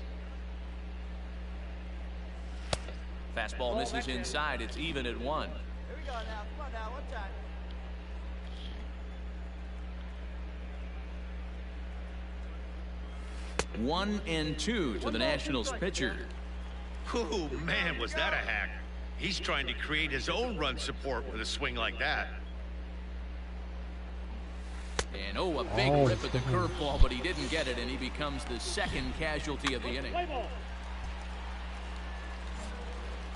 Speaker 2: Fastball misses inside. It's even at 1.
Speaker 6: Here we go now. Come on now. One time.
Speaker 2: 1-2 to the Nationals pitcher.
Speaker 4: Oh, man, was that a hack. He's trying to create his own run support with a swing like that.
Speaker 2: And a big rip at the curveball, but he didn't get it, and he becomes the second casualty of the inning.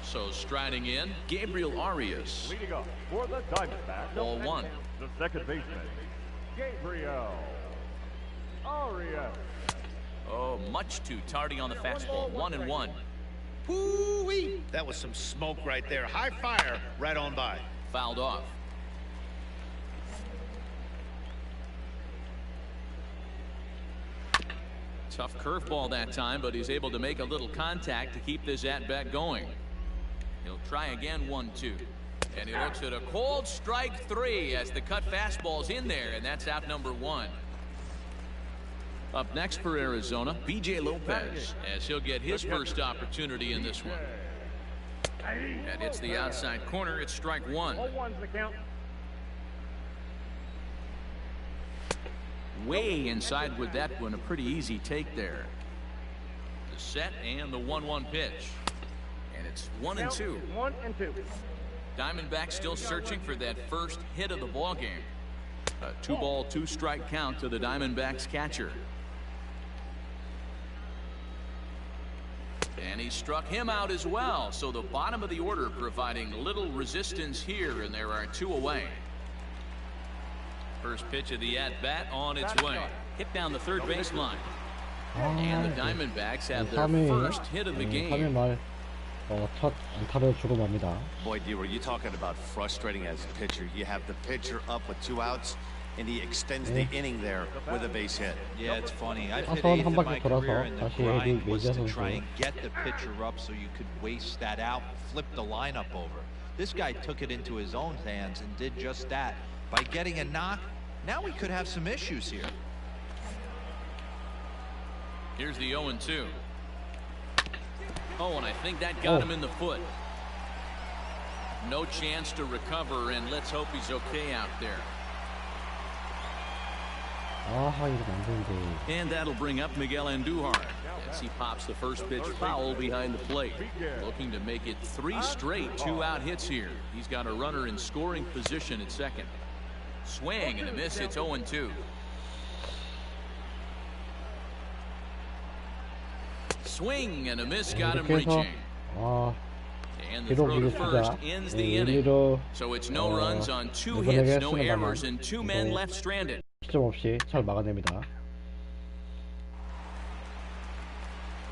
Speaker 2: So striding in, Gabriel Arias.
Speaker 5: Leading up for the Diamondbacks.
Speaker 2: Ball 1.
Speaker 5: The second baseman, Gabriel Arias.
Speaker 2: Oh, much too tardy on the fastball. 1-1.
Speaker 4: Woo-wee. That was some smoke right there. High fire right on by.
Speaker 2: Fouled off. Tough curveball that time, but he's able to make a little contact to keep this at-bat going. He'll try again. 1-2. And he looks at a cold strike 3 as the cut fastball's in there, and that's out number 1. Up next for Arizona, B.J. Lopez, as he'll get his first opportunity in this one. And it's the outside corner. It's strike 1.
Speaker 5: 0-1's the count.
Speaker 2: Way inside with that one. A pretty easy take there. The set and the 1-1 pitch. And it's 1-2.
Speaker 5: 1-2.
Speaker 2: Diamondbacks still searching for that first hit of the ball game. A 2-ball, 2-strike count to the Diamondbacks catcher. And he struck him out as well. So the bottom of the order providing little resistance here, and there are 2 away. First pitch of the at-bat on its way. Hit down the third baseline. And the Diamondbacks have their first hit of the game.
Speaker 1: 3회 말 첫 안타를 주고 맙니다.
Speaker 7: Boy, D, were you talking about frustrating as a pitcher? You have the pitcher up with 2 outs, and he extends the inning there with a base hit.
Speaker 3: Yeah, it's funny. I've hit
Speaker 1: 한
Speaker 3: 8th in
Speaker 1: 바퀴
Speaker 3: my
Speaker 1: 돌아서
Speaker 3: career, and the
Speaker 1: 다시 에디
Speaker 3: grind was
Speaker 1: 메이저
Speaker 3: to try
Speaker 1: 선수.
Speaker 3: and get the pitcher up so you could waste that out, flip the lineup over. This guy took it into his own hands and did just that. By getting a knock, now we could have some issues here.
Speaker 2: Here's the 0-2. Oh, and I think that got him in the foot. No chance to recover, and let's hope he's okay out there.
Speaker 1: 아하, 이러면 안 되는데.
Speaker 2: And that'll bring up Miguel Andujar as he pops the first pitch foul behind the plate. Looking to make it 3 straight 2-out hits here. He's got a runner in scoring position at second. Swing and a miss. It's 0-2. Swing and a miss got him
Speaker 1: 이렇게 해서
Speaker 2: reaching. And the
Speaker 1: 기록
Speaker 2: throw to
Speaker 1: 이길
Speaker 2: first
Speaker 1: 주자.
Speaker 2: ends the inning.
Speaker 1: 1위로
Speaker 2: So it's no runs on 2
Speaker 1: 이번에
Speaker 2: hits, no
Speaker 1: 했습니다만
Speaker 2: errors, and 2 men left stranded.
Speaker 1: 실점 없이 잘 막아냅니다.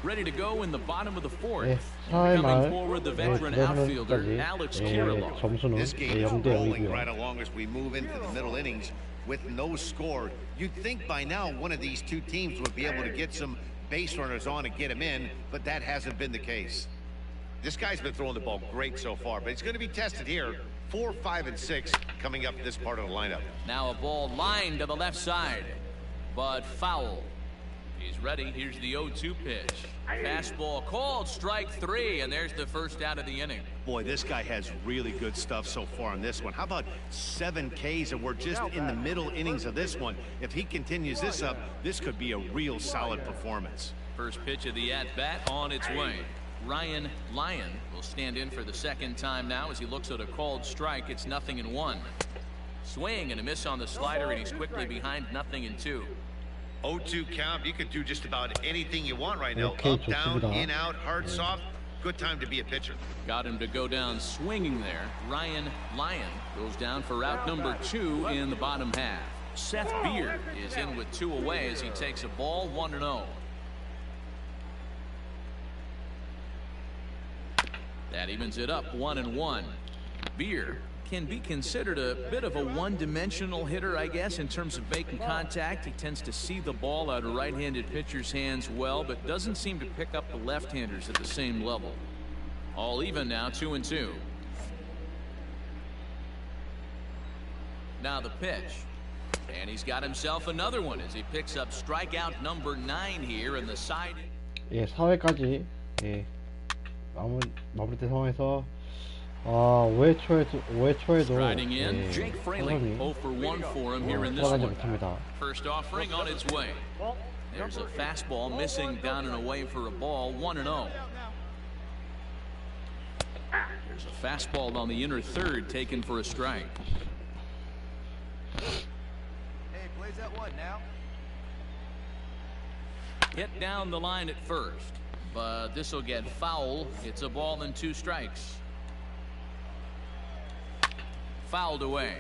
Speaker 2: ready to go in the bottom of the fourth.
Speaker 1: 예,
Speaker 2: Coming
Speaker 1: 4회
Speaker 2: forward, the
Speaker 1: 말
Speaker 2: veteran outfielder Alex
Speaker 1: 예,
Speaker 2: Kirilov.
Speaker 1: 점수는
Speaker 4: This game
Speaker 1: 예,
Speaker 4: is
Speaker 1: 0대
Speaker 4: rolling
Speaker 1: 0이고요.
Speaker 4: right along as we move into the middle innings with no score. You'd think by now one of these two teams would be able to get some base runners on and get them in, but that hasn't been the case. This guy's been throwing the ball great so far, but he's going to be tested here. 4, 5, and 6 coming up this part of the lineup.
Speaker 2: Now a ball lined to the left side, but foul. He's ready. Here's the 0-2 pitch. Fastball called, strike 3, and there's the first out of the inning.
Speaker 4: Boy, this guy has really good stuff so far on this one. How about 7 Ks, and we're just in the middle innings of this one. If he continues this up, this could be a real solid performance.
Speaker 2: First pitch of the at-bat on its way. Ryan Lyon will stand in for the second time now as he looks at a called strike. It's 0-1. Swing and a miss on the slider, and he's quickly behind 0-2.
Speaker 4: 0-2 count. You could do just about anything you want right now.
Speaker 1: Okay,
Speaker 4: Up, down,
Speaker 1: 좋습니다.
Speaker 4: in, out, hard, soft. Good time to be a pitcher.
Speaker 2: Got him to go down swinging there. Ryan Lyon goes down for out number 2 in the bottom half. Seth Beard is in with 2 away as he takes a ball 1-0. That evens it up 1-1. Beard can be considered a bit of a one-dimensional hitter, I guess, in terms of making contact. He tends to see the ball out of right-handed pitchers' hands well, but doesn't seem to pick up the left-handers at the same level. All even now, 2-2. Now the pitch. And he's got himself another one as he picks up strikeout number 9 here in the side.
Speaker 1: 예, 4회까지 예, 마무리된 상황에서 5회 초에도
Speaker 2: Striding in,
Speaker 1: 예,
Speaker 2: Jake Fraley,
Speaker 1: 타선이
Speaker 2: 0 for 1 for him here in this
Speaker 1: 돌아가지
Speaker 2: one.
Speaker 1: 못합니다.
Speaker 2: First offering on its way. There's a fastball missing down and away for a ball, 1-0. There's a fastball on the inner third taken for a strike.
Speaker 6: Hey, plays that one now.
Speaker 2: Hit down the line at first, but this will get foul. It's a ball and 2 strikes. Fouled away.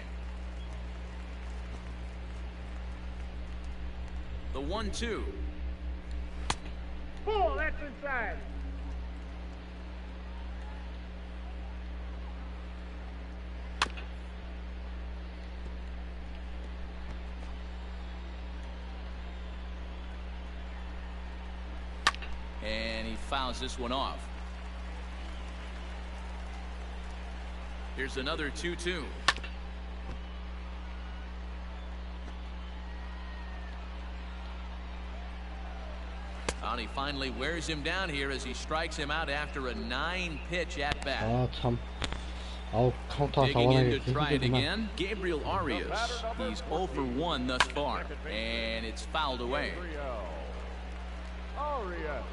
Speaker 2: The 1-2.
Speaker 5: Pull, that's inside.
Speaker 2: And he fouls this one off. Here's another 2-2. And he finally wears him down here as he strikes him out after a 9-pitch at bat.
Speaker 1: 참. 카운터
Speaker 2: Digging in to
Speaker 1: 잡아내기
Speaker 2: try it
Speaker 1: 힘들구나.
Speaker 2: again, Gabriel Arias. He's 0 for 1 thus far, and it's fouled away.
Speaker 5: Arias.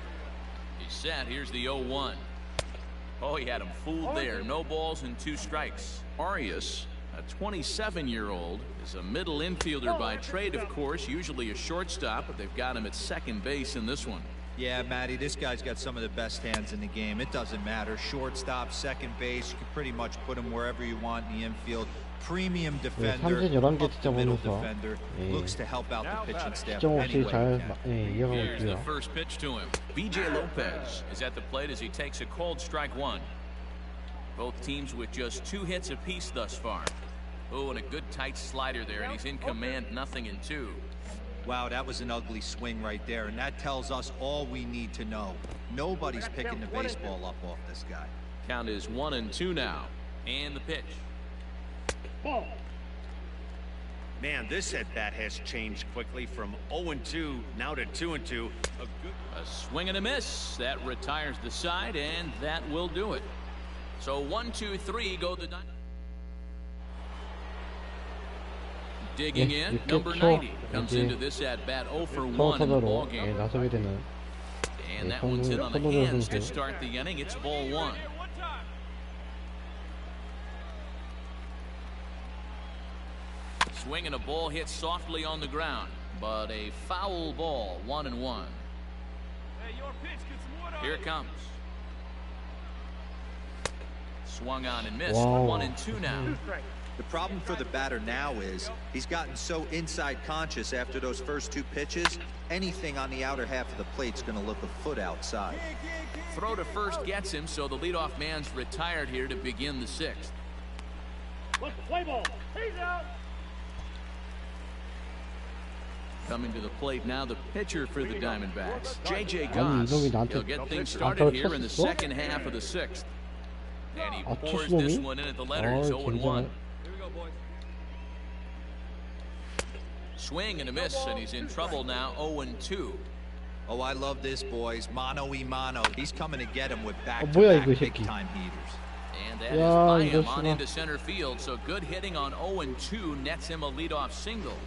Speaker 2: He's set. Here's the 0-1. Oh, he had him fooled there. No balls and 2 strikes. Arias, a 27-year-old, is a middle infielder by trade, of course, usually a shortstop, but they've got him at second base in this one.
Speaker 3: Yeah, Matty, this guy's got some of the best hands in the game. It doesn't matter. Shortstop, second base, you can pretty much put him wherever you want in the infield. Premium defender,
Speaker 1: 삼진 11개
Speaker 3: up the middle
Speaker 1: 득점하면서
Speaker 3: defender,
Speaker 1: 예,
Speaker 3: looks to help out the pitching staff
Speaker 1: 득점
Speaker 3: any
Speaker 1: 없이
Speaker 3: way
Speaker 1: 잘
Speaker 3: he can.
Speaker 1: 예, 이어가고
Speaker 2: Here's the
Speaker 1: 있고요.
Speaker 2: first pitch to him. BJ Lopez is at the plate as he takes a cold strike 1. Both teams with just 2 hits apiece thus far. Oh, and a good tight slider there, and he's in command, 0-2.
Speaker 3: Wow, that was an ugly swing right there, and that tells us all we need to know. Nobody's picking the baseball up off this guy.
Speaker 2: Count is 1-2 now. And the pitch.
Speaker 5: Ball.
Speaker 4: Man, this at-bat has changed quickly from 0-2 now to 2-2.
Speaker 2: A swing and a miss. That retires the side, and that will do it. So 1-2-3 go the Dynamos. Digging
Speaker 1: 예,
Speaker 2: in, number
Speaker 1: 6회
Speaker 2: 90
Speaker 1: 초
Speaker 2: comes
Speaker 1: 이제
Speaker 2: into this at bat 0 for 1 in the
Speaker 1: 선으로
Speaker 2: ball
Speaker 1: 예,
Speaker 2: game.
Speaker 1: 나서게 되는
Speaker 2: And
Speaker 1: 예,
Speaker 2: that one's in on the
Speaker 1: 선우정
Speaker 2: hands to
Speaker 1: 선수.
Speaker 2: start the inning. It's ball 1. Swing and a ball hit softly on the ground, but a foul ball, 1-1. Here it comes. Swung on and missed.
Speaker 1: Wow.
Speaker 2: 1-2 now.
Speaker 3: The problem for the batter now is he's gotten so inside conscious after those first 2 pitches, anything on the outer half of the plate's going to look a foot outside.
Speaker 2: Throw to first gets him, so the leadoff man's retired here to begin the 6th.
Speaker 5: Play ball. He's out.
Speaker 2: Coming to the plate now, the pitcher for the Diamondbacks, J.J.
Speaker 1: 아니,
Speaker 2: Goss.
Speaker 1: 이놈이 나한테
Speaker 2: He'll get things
Speaker 1: 아,
Speaker 2: started here in the
Speaker 1: 쳤어?
Speaker 2: second half of the 6th. And he
Speaker 1: 아,
Speaker 2: pours
Speaker 1: 투수놈이?
Speaker 2: this one in at the letters, 0-1.
Speaker 1: 굉장히.
Speaker 2: Swing and a miss, and he's in trouble now, 0-2.
Speaker 3: Oh, I love this, boys. Mano y mano. He's coming to get him with
Speaker 1: 뭐야,
Speaker 3: back-to-back
Speaker 1: 이거, 이 새끼.
Speaker 3: big-time heaters.
Speaker 2: And that is
Speaker 1: 야,
Speaker 2: by
Speaker 1: 이거
Speaker 2: him on
Speaker 1: 씨발.
Speaker 2: into center field, so good hitting on 0-2 nets him a leadoff single.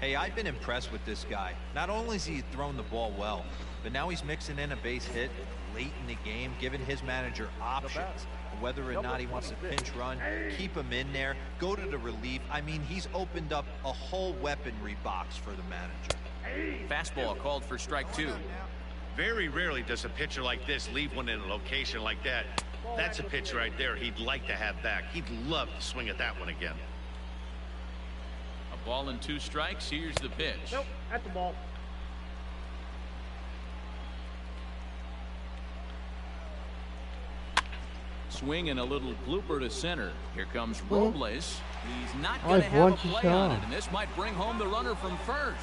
Speaker 3: Hey, I've been impressed with this guy. Not only has he thrown the ball well, but now he's mixing in a base hit late in the game, giving his manager options. Whether or not he wants to pinch run, keep him in there, go to the relief. I mean, he's opened up a whole weaponry box for the manager.
Speaker 2: Fastball called for strike 2.
Speaker 4: Very rarely does a pitcher like this leave one in a location like that. That's a pitch right there he'd like to have back. He'd love to swing at that one again.
Speaker 2: A ball and 2 strikes. Here's the pitch.
Speaker 5: Nope, at the ball.
Speaker 2: Swing and a little blooper to center. Here comes Robles. He's not
Speaker 1: 아이,
Speaker 2: going to have a
Speaker 1: 뭐한
Speaker 2: play on
Speaker 1: 짓이야.
Speaker 2: it, and this might bring home the runner from first.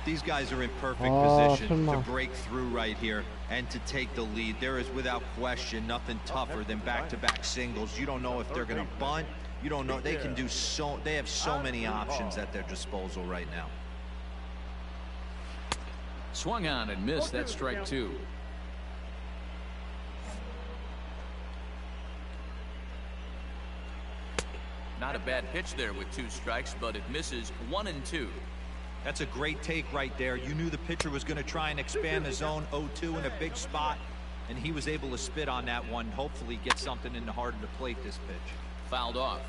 Speaker 3: These guys are in perfect
Speaker 1: Ah,
Speaker 3: position to
Speaker 1: 설마.
Speaker 3: break through right here and to take the lead. There is without question nothing tougher than back-to-back singles. You don't know if they're going to bunt. You don't know. They can do so. They have so many options at their disposal right now.
Speaker 2: Swung on and missed. That's strike 2. Not a bad pitch there with 2 strikes, but it misses 1-2.
Speaker 3: That's a great take right there. You knew the pitcher was going to try and expand the zone 0-2 in a big spot, and he was able to spit on that one. Hopefully get something in the heart of the plate this pitch.
Speaker 2: Fouled off.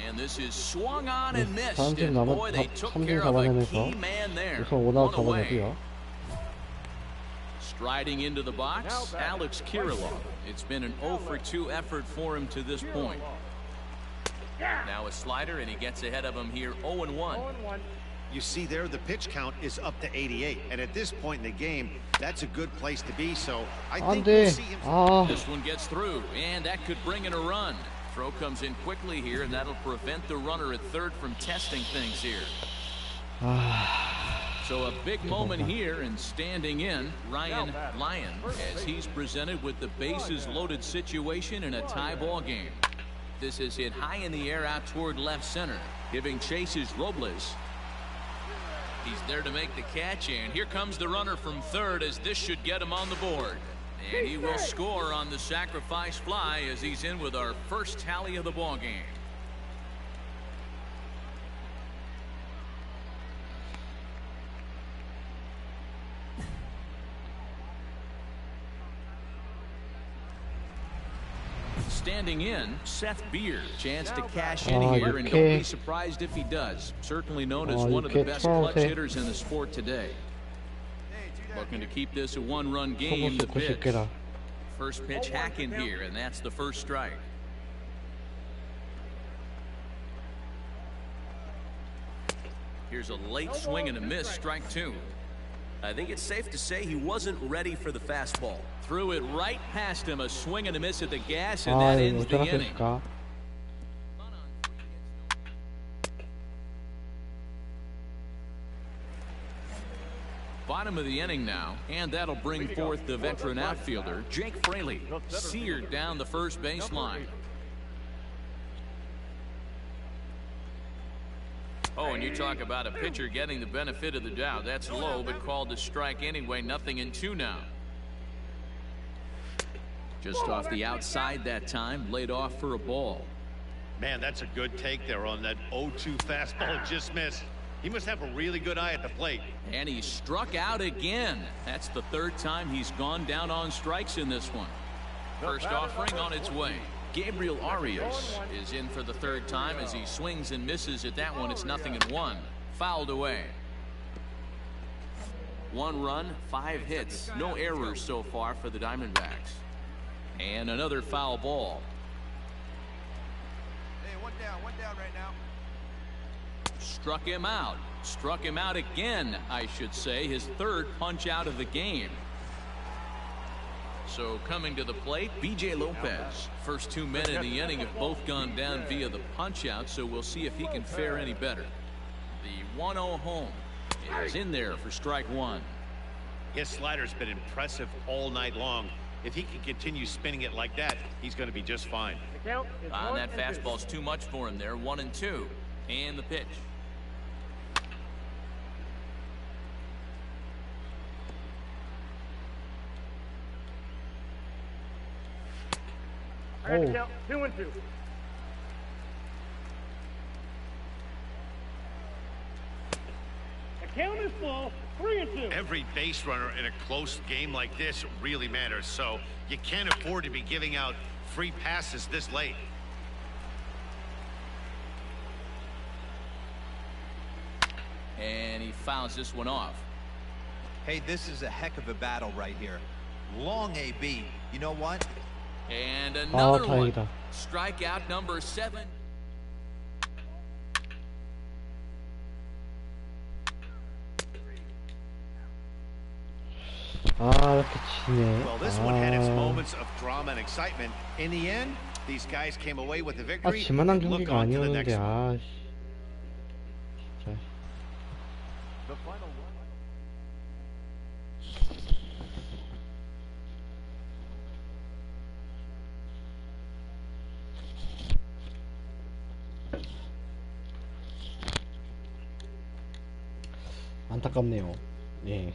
Speaker 2: And this is swung on and missed.
Speaker 1: 삼진
Speaker 2: And boy, they
Speaker 1: 남았
Speaker 2: took
Speaker 1: 삼진
Speaker 2: care of a
Speaker 1: 잡아내면서
Speaker 2: key man there.
Speaker 1: 우선 오다운
Speaker 2: One away.
Speaker 1: 잡아내고요.
Speaker 2: Striding into the box, Alex Kirilov. It's been an 0 for 2 effort for him to this point. Now a slider, and he gets ahead of him here, 0-1.
Speaker 4: You see there, the pitch count is up to 88. And at this point in the game, that's a good place to be. So I think we'll
Speaker 1: 안돼.
Speaker 4: see him.
Speaker 1: 아,
Speaker 2: This one gets through, and that could bring in a run. Throw comes in quickly here, and that'll prevent the runner at third from testing things here. So a big moment here, and standing in, Ryan Lyon, as he's presented with the bases loaded situation in a tie ball game. This is hit high in the air out toward left center. Giving chase is Robles. He's there to make the catch, and here comes the runner from third, as this should get him on the board. And he will score on the sacrifice fly as he's in with our first tally of the ball game. Standing in, Seth Beer. Chance to cash in here, and don't be surprised if he does. Certainly known as one of the best clutch hitters in the sport today. Looking to keep this a one-run game. The pitch. First pitch hack in here, and that's the first strike. Here's a late swing and a miss, strike 2. I think it's safe to say he wasn't ready for the fastball. Threw it right past him, a swing and a miss at the gas, and that ends the inning.
Speaker 1: 어쩌라겠을까?
Speaker 2: Bottom of the inning now, and that'll bring forth the veteran outfielder, Jake Fraley, seared down the first baseline. Oh, and you talk about a pitcher getting the benefit of the doubt. That's low, but called a strike anyway. 0-2 now. Just off the outside that time, laid off for a ball.
Speaker 4: Man, that's a good take there on that 0-2 fastball. Just missed. He must have a really good eye at the plate.
Speaker 2: And he struck out again. That's the third time he's gone down on strikes in this one. First offering on its way. Gabriel Arias is in for the third time as he swings and misses at that one. It's 0-1. Fouled away. 1 run, 5 hits, no errors so far for the Diamondbacks. And another foul ball.
Speaker 6: Hey, one down right now.
Speaker 2: Struck him out. Struck him out again, I should say. His 3rd punch out of the game. So coming to the plate, B.J. Lopez. First 2 men in the inning have both gone down via the punch out, so we'll see if he can fare any better. The 1-0 home is in there for strike 1.
Speaker 4: His slider's been impressive all night long. If he can continue spinning it like that, he's going to be just fine.
Speaker 2: That fastball's too much for him there. 1-2. And the pitch.
Speaker 5: I got to count 2-2. The count is full. 3-2.
Speaker 4: Every base runner in a close game like this really matters, so you can't afford to be giving out free passes this late.
Speaker 2: And he fouls this one off.
Speaker 3: Hey, this is a heck of a battle right here. Long AB. You know what?
Speaker 2: And another one.
Speaker 1: 다행이다.
Speaker 2: Strikeout number 7.
Speaker 1: 이렇게 지네.
Speaker 4: Well, this one had its moments of drama and excitement. In the end, these guys came away with the victory.
Speaker 1: 지만한
Speaker 4: Look
Speaker 1: 경기가
Speaker 4: on to the next
Speaker 1: 아니었는데,
Speaker 4: one.
Speaker 1: 진짜.
Speaker 5: The final one.
Speaker 1: 안타깝네요. 예.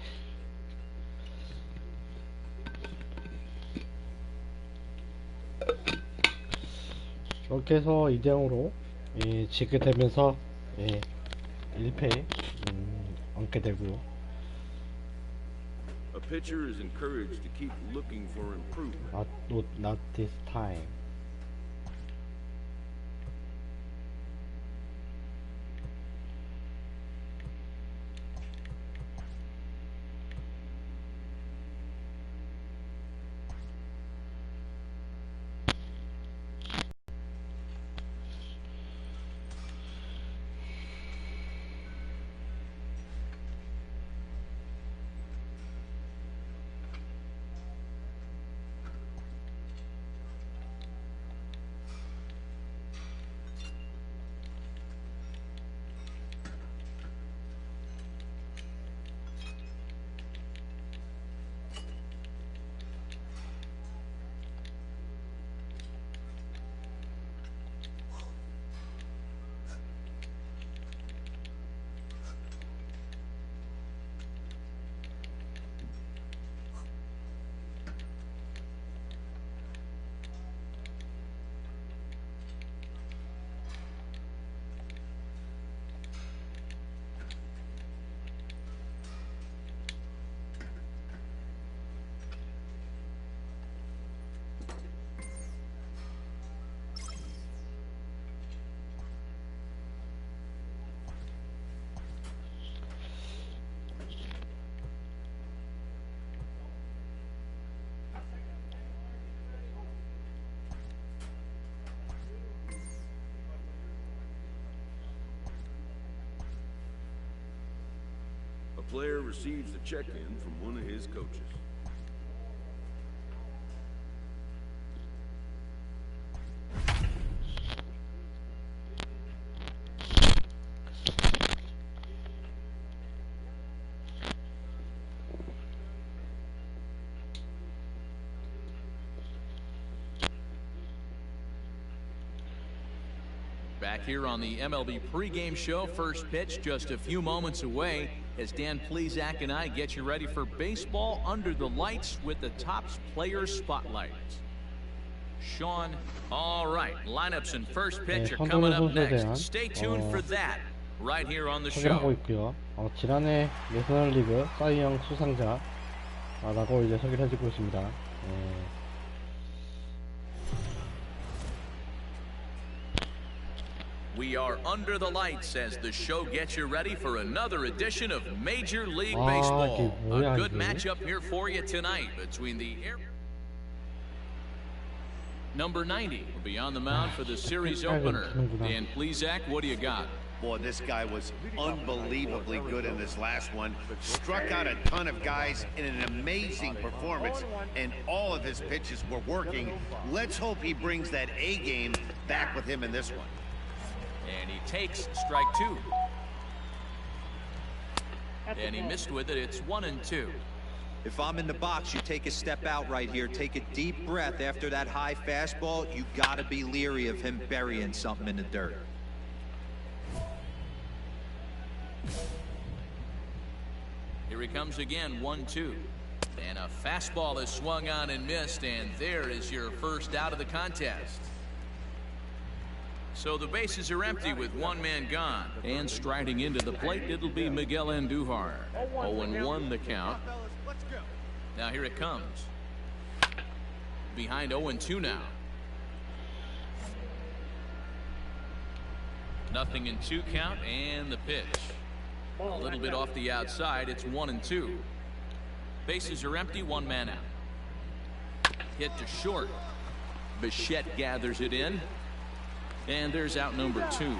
Speaker 1: 이렇게 해서 2대0으로 지게 되면서 1패 얻게 되고요.
Speaker 8: A pitcher is encouraged to keep looking for improvement.
Speaker 1: Not this time.
Speaker 8: A player receives a check-in from one of his coaches.
Speaker 2: Back here on the MLB pregame show, first pitch just a few moments away as Dan Plesac and I get you ready for baseball under the lights with the Topps Player Spotlight. Sean, all right, lineups and first pitch are coming up next. Stay tuned for that right here on the
Speaker 1: 소개하고
Speaker 2: show.
Speaker 1: 있고요. 지난해 내셔널리그 사이영 수상자라고 이제 소개를 해주고 있습니다.
Speaker 2: We are under the lights as the show gets you ready for another edition of Major League
Speaker 1: 아,
Speaker 2: Baseball.
Speaker 1: 이게 뭐야,
Speaker 2: A good
Speaker 1: 이게?
Speaker 2: matchup here for you tonight between the number 90 will be on the mound for the series opener. And please, Zach, what do you got?
Speaker 4: Boy, this guy was unbelievably good in this last one. Struck out a ton of guys in an amazing performance, and all of his pitches were working. Let's hope he brings that A game back with him in this one.
Speaker 2: And he takes strike 2. And he missed with it. It's 1-2.
Speaker 3: If I'm in the box, you take a step out right here. Take a deep breath after that high fastball. You got to be leery of him burying something in the dirt.
Speaker 2: Here he comes again, 1-2. And a fastball is swung on and missed, and there is your first out of the contest. So the bases are empty with one man gone. And striding into the plate, it'll be Miguel Andujar. 0-1 the count. Now here it comes. Behind 0-2 now. 0-2 count, and the pitch. A little bit off the outside. It's 1-2. Bases are empty, one man out. Hit to short. Bichette gathers it in. And there's out number 2.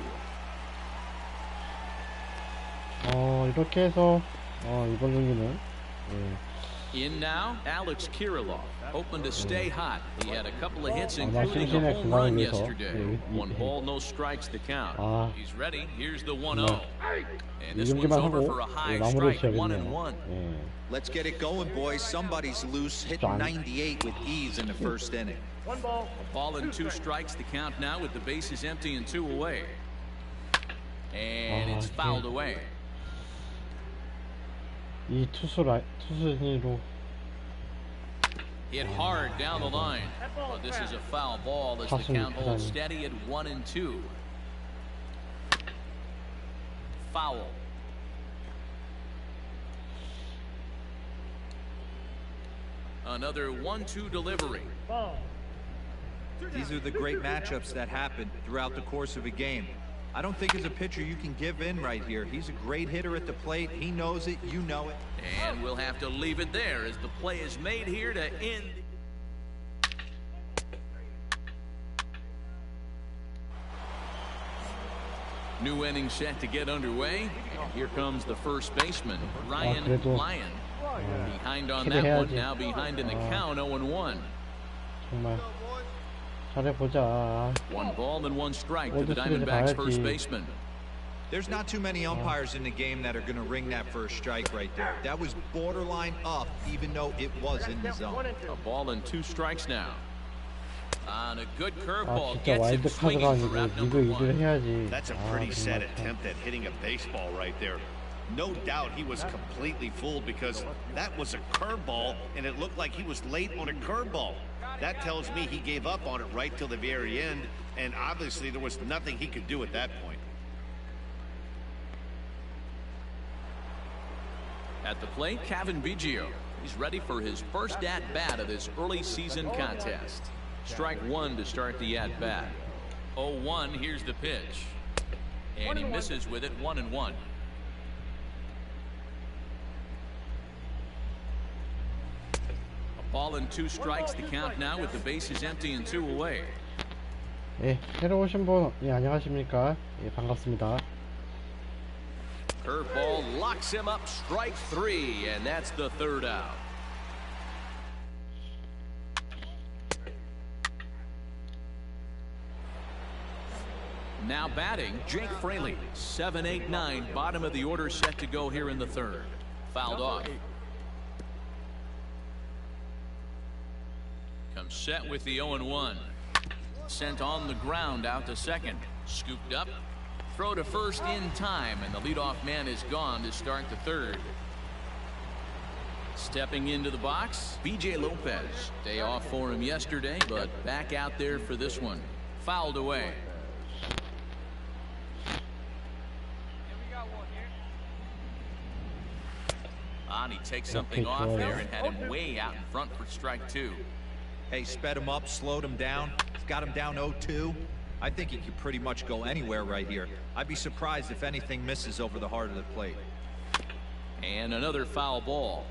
Speaker 1: 이렇게 해서 이번 경기는
Speaker 2: In now, Alex Kirilloff, hoping to stay hot. He had a couple of hits,
Speaker 1: 아마
Speaker 2: including a
Speaker 1: 심신의
Speaker 2: home run
Speaker 1: 건강을 위해서
Speaker 2: yesterday. 1 ball, no strikes to count.
Speaker 1: 아.
Speaker 2: He's ready. Here's the 1-0. And
Speaker 1: 이
Speaker 2: this one's
Speaker 1: 경기만
Speaker 2: over
Speaker 1: 하고
Speaker 2: for a high
Speaker 1: 마무리
Speaker 2: strike,
Speaker 1: 지어야겠네요.
Speaker 2: 1-1.
Speaker 3: Let's get it going, boys. Somebody's loose. Hitting 98 with ease in the first inning.
Speaker 2: A ball and 2 strikes to count now with the bases empty and 2 away. And it's fouled away.
Speaker 1: 이 투수진으로
Speaker 2: Hit hard down the line. But this is a foul ball as the count holds steady at 1-2. Foul. Another 1-2 delivery.
Speaker 3: These are the great matchups that happen throughout the course of a game. I don't think as a pitcher you can give in right here. He's a great hitter at the plate. He knows it. You know it.
Speaker 2: And we'll have to leave it there as the play is made here to end. New inning set to get underway. And here comes the first baseman, Ryan Lyon. Behind on that one, now behind in the count, 0-1.
Speaker 1: 정말 잘해보자.
Speaker 2: 1 ball and 1 strike to the Diamondbacks first baseman.
Speaker 3: There's not too many umpires in the game that are going to ring that first strike right there. That was borderline up, even though it was in the zone.
Speaker 2: A ball and 2 strikes now. On a good
Speaker 1: 아
Speaker 2: curveball,
Speaker 1: 진짜
Speaker 2: gets him
Speaker 1: 와일드
Speaker 2: swinging
Speaker 1: 카드가
Speaker 2: for
Speaker 1: 아니고
Speaker 2: out
Speaker 1: 이거
Speaker 2: number 1.
Speaker 1: 일을 해야지.
Speaker 4: That's a pretty sad attempt at hitting a baseball right there. No doubt he was completely fooled because that was a curveball and it looked like he was late on a curveball. That tells me he gave up on it right till the very end, and obviously there was nothing he could do at that point.
Speaker 2: At the plate, Kevin Biggio. He's ready for his first at-bat of this early season contest. Strike 1 to start the at-bat. 0-1, here's the pitch. And he misses with it, 1-1. A ball and 2 strikes to count now with the bases empty and 2 away.
Speaker 1: 예, 새로 오신 분, 예, 안녕하십니까? 예, 반갑습니다.
Speaker 2: Curveball locks him up, strike 3, and that's the 3rd out. Now batting, Jake Fraley. 7, 8, 9, bottom of the order set to go here in the 3rd. Fouled off. Comes set with the 0-1. Sent on the ground out to second. Scooped up. Throw to first in time, and the leadoff man is gone to start the 3rd. Stepping into the box, B.J. Lopez. Day off for him yesterday, but back out there for this one. Fouled away. On, he takes something off there and had him way out in front for strike 2.
Speaker 3: Hey, sped him up, slowed him down. He's got him down 0-2. I think he could pretty much go anywhere right here. I'd be surprised if anything misses over the heart of the plate.
Speaker 2: And another foul ball.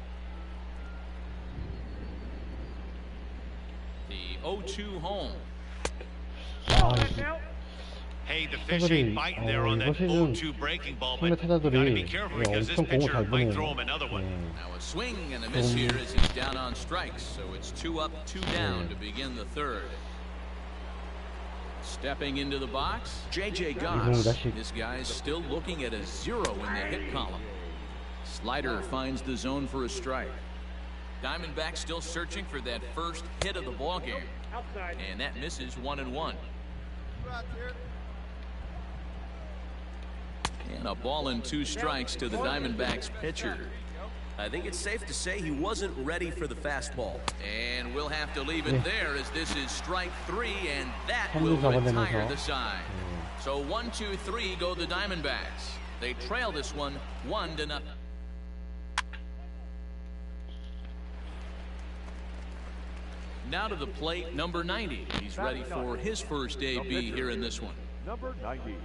Speaker 2: The 0-2 home.
Speaker 1: 아, 이
Speaker 4: Hey, the fish ain't biting there on that 0-2 breaking ball, but
Speaker 1: 상대
Speaker 4: you gotta be
Speaker 1: 타자들이
Speaker 4: careful because this
Speaker 1: 엄청 공을
Speaker 4: pitcher
Speaker 1: 잘
Speaker 4: might
Speaker 1: 보내요.
Speaker 4: throw him another one.
Speaker 2: Now a swing and a miss here as he's down on strikes. So it's 2 up, 2 down to begin the third. Stepping into the box, J.J. Goss. This guy's still looking at a 0 in the hit column. Slider finds the zone for a strike. Diamondback still searching for that first hit of the ball game. And that misses 1-1. And a ball and 2 strikes to the Diamondbacks pitcher. I think it's safe to say he wasn't ready for the fastball. And we'll have to leave it there as this is strike 3, and that will retire the side. So 1, 2, 3 go the Diamondbacks. They trail this one 1-0. Now to the plate, number 90. He's ready for his first debut here in this one.
Speaker 5: Number 90.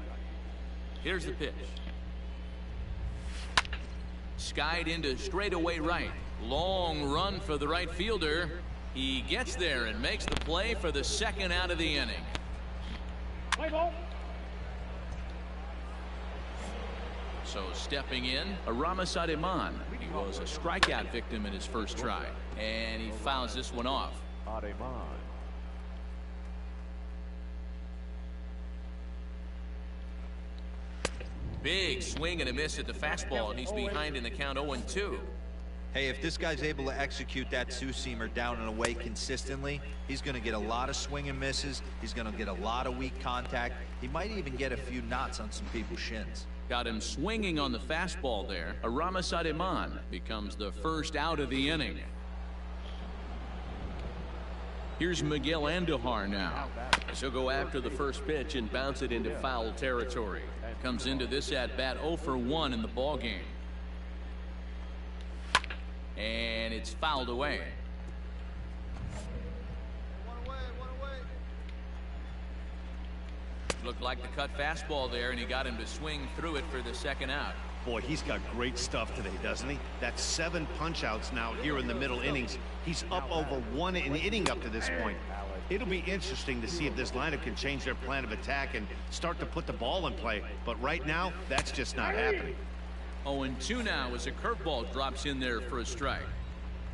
Speaker 2: Here's the pitch. Skied into straightaway right. Long run for the right fielder. He gets there and makes the play for the second out of the inning. So stepping in, Aramis Ademan. He was a strikeout victim in his first try, and he fouls this one off.
Speaker 5: Ademan.
Speaker 2: Big swing and a miss at the fastball, and he's behind in the count 0-2.
Speaker 3: Hey, if this guy's able to execute that two-seamer down and away consistently, he's going to get a lot of swing and misses. He's going to get a lot of weak contact. He might even get a few knots on some people's shins.
Speaker 2: Got him swinging on the fastball there. Aramis Ademan becomes the first out of the inning. Here's Miguel Andujar now. He'll go after the first pitch and bounce it into foul territory. Comes into this at-bat 0 for 1 in the ball game. And it's fouled away. Looked like the cut fastball there, and he got him to swing through it for the second out.
Speaker 4: Boy, he's got great stuff today, doesn't he? That's 7 punch-outs now here in the middle innings. He's up over 1 an inning up to this point. It'll be interesting to see if this lineup can change their plan of attack and start to put the ball in play. But right now, that's just not happening.
Speaker 2: 0-2 now as a curveball drops in there for a strike.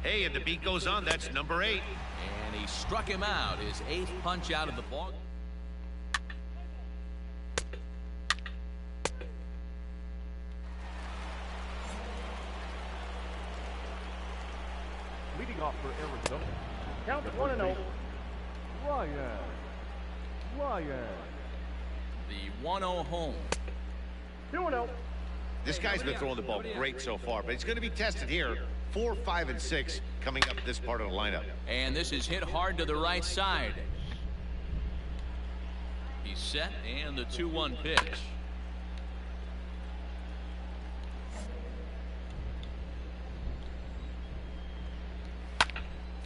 Speaker 4: Hey, and the beat goes on. That's number 8.
Speaker 2: And he struck him out, his 8th punch out of the ball.
Speaker 5: Leading off for Arizona. Count 1-0. Ryan.
Speaker 2: The 1-0 home.
Speaker 5: 2-0.
Speaker 4: This guy's been throwing the ball great so far, but he's going to be tested here. 4, 5, and 6 coming up this part of the lineup.
Speaker 2: And this is hit hard to the right side. He's set, and the 2-1 pitch.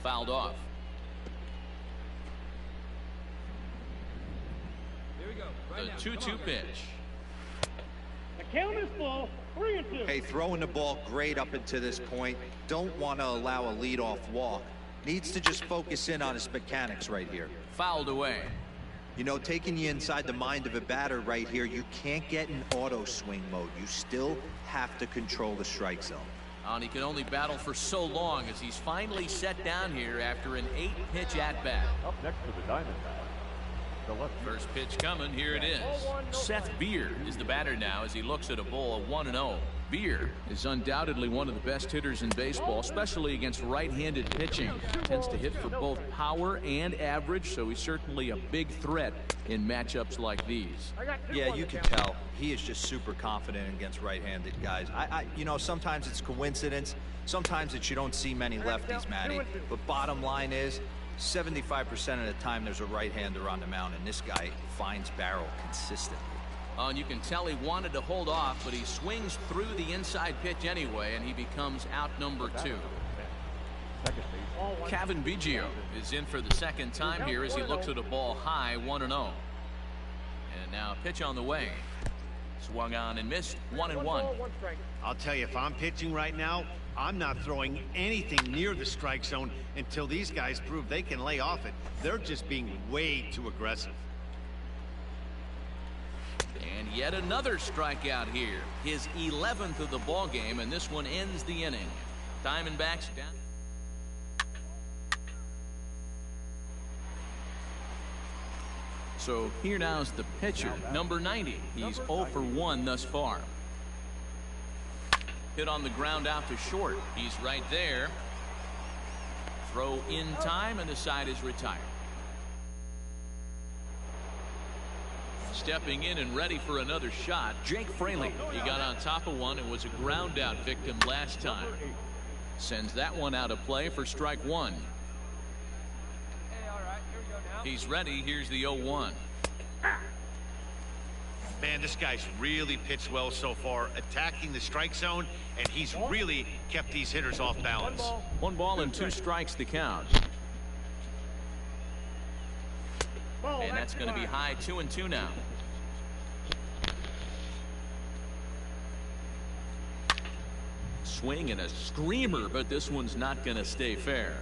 Speaker 2: Fouled off. The 2-2 pitch.
Speaker 9: The count is full. 3-2.
Speaker 3: Hey, throwing the ball great up until this point. Don't want to allow a leadoff walk. Needs to just focus in on his mechanics right here.
Speaker 2: Fouled away.
Speaker 3: You know, taking you inside the mind of a batter right here, you can't get in auto swing mode. You still have to control the strike zone.
Speaker 2: And he can only battle for so long as he's finally set down here after an 8-pitch at-bat.
Speaker 5: Up next for the Diamondbacks.
Speaker 2: First pitch coming, here it is. Seth Beard is the batter now as he looks at a ball of 1-0. Beard is undoubtedly one of the best hitters in baseball, especially against right-handed pitching. Tends to hit for both power and average, so he's certainly a big threat in matchups like these.
Speaker 3: Yeah, you can tell. He is just super confident against right-handed guys. You know, sometimes it's coincidence. Sometimes it's you don't see many lefties, Matty. But bottom line is, 75% of the time there's a right-hander on the mound, and this guy finds barrel consistently.
Speaker 2: And you can tell he wanted to hold off, but he swings through the inside pitch anyway, and he becomes out number 2. Kevin Biggio is in for the second time here as he looks at a ball high 1-0. And now a pitch on the way. Swung on and missed. 1-1.
Speaker 4: I'll tell you, if I'm pitching right now, I'm not throwing anything near the strike zone until these guys prove they can lay off it. They're just being way too aggressive.
Speaker 2: And yet another strikeout here. His 11th of the ball game, and this one ends the inning. Diamondbacks down. So here now is the pitcher, number 90. He's 0 for 1 thus far. Hit on the ground out to short. He's right there. Throw in time, and the side is retired. Stepping in and ready for another shot, Jake Fraley. He got on top of one and was a ground out victim last time. Sends that one out of play for strike one. He's ready. Here's the 0-1.
Speaker 4: Man, this guy's really pitched well so far, attacking the strike zone, and he's really kept these hitters off balance.
Speaker 2: 1 ball and 2 strikes to count. And that's going to be high. 2-2 now. Swing and a screamer, but this one's not going to stay fair.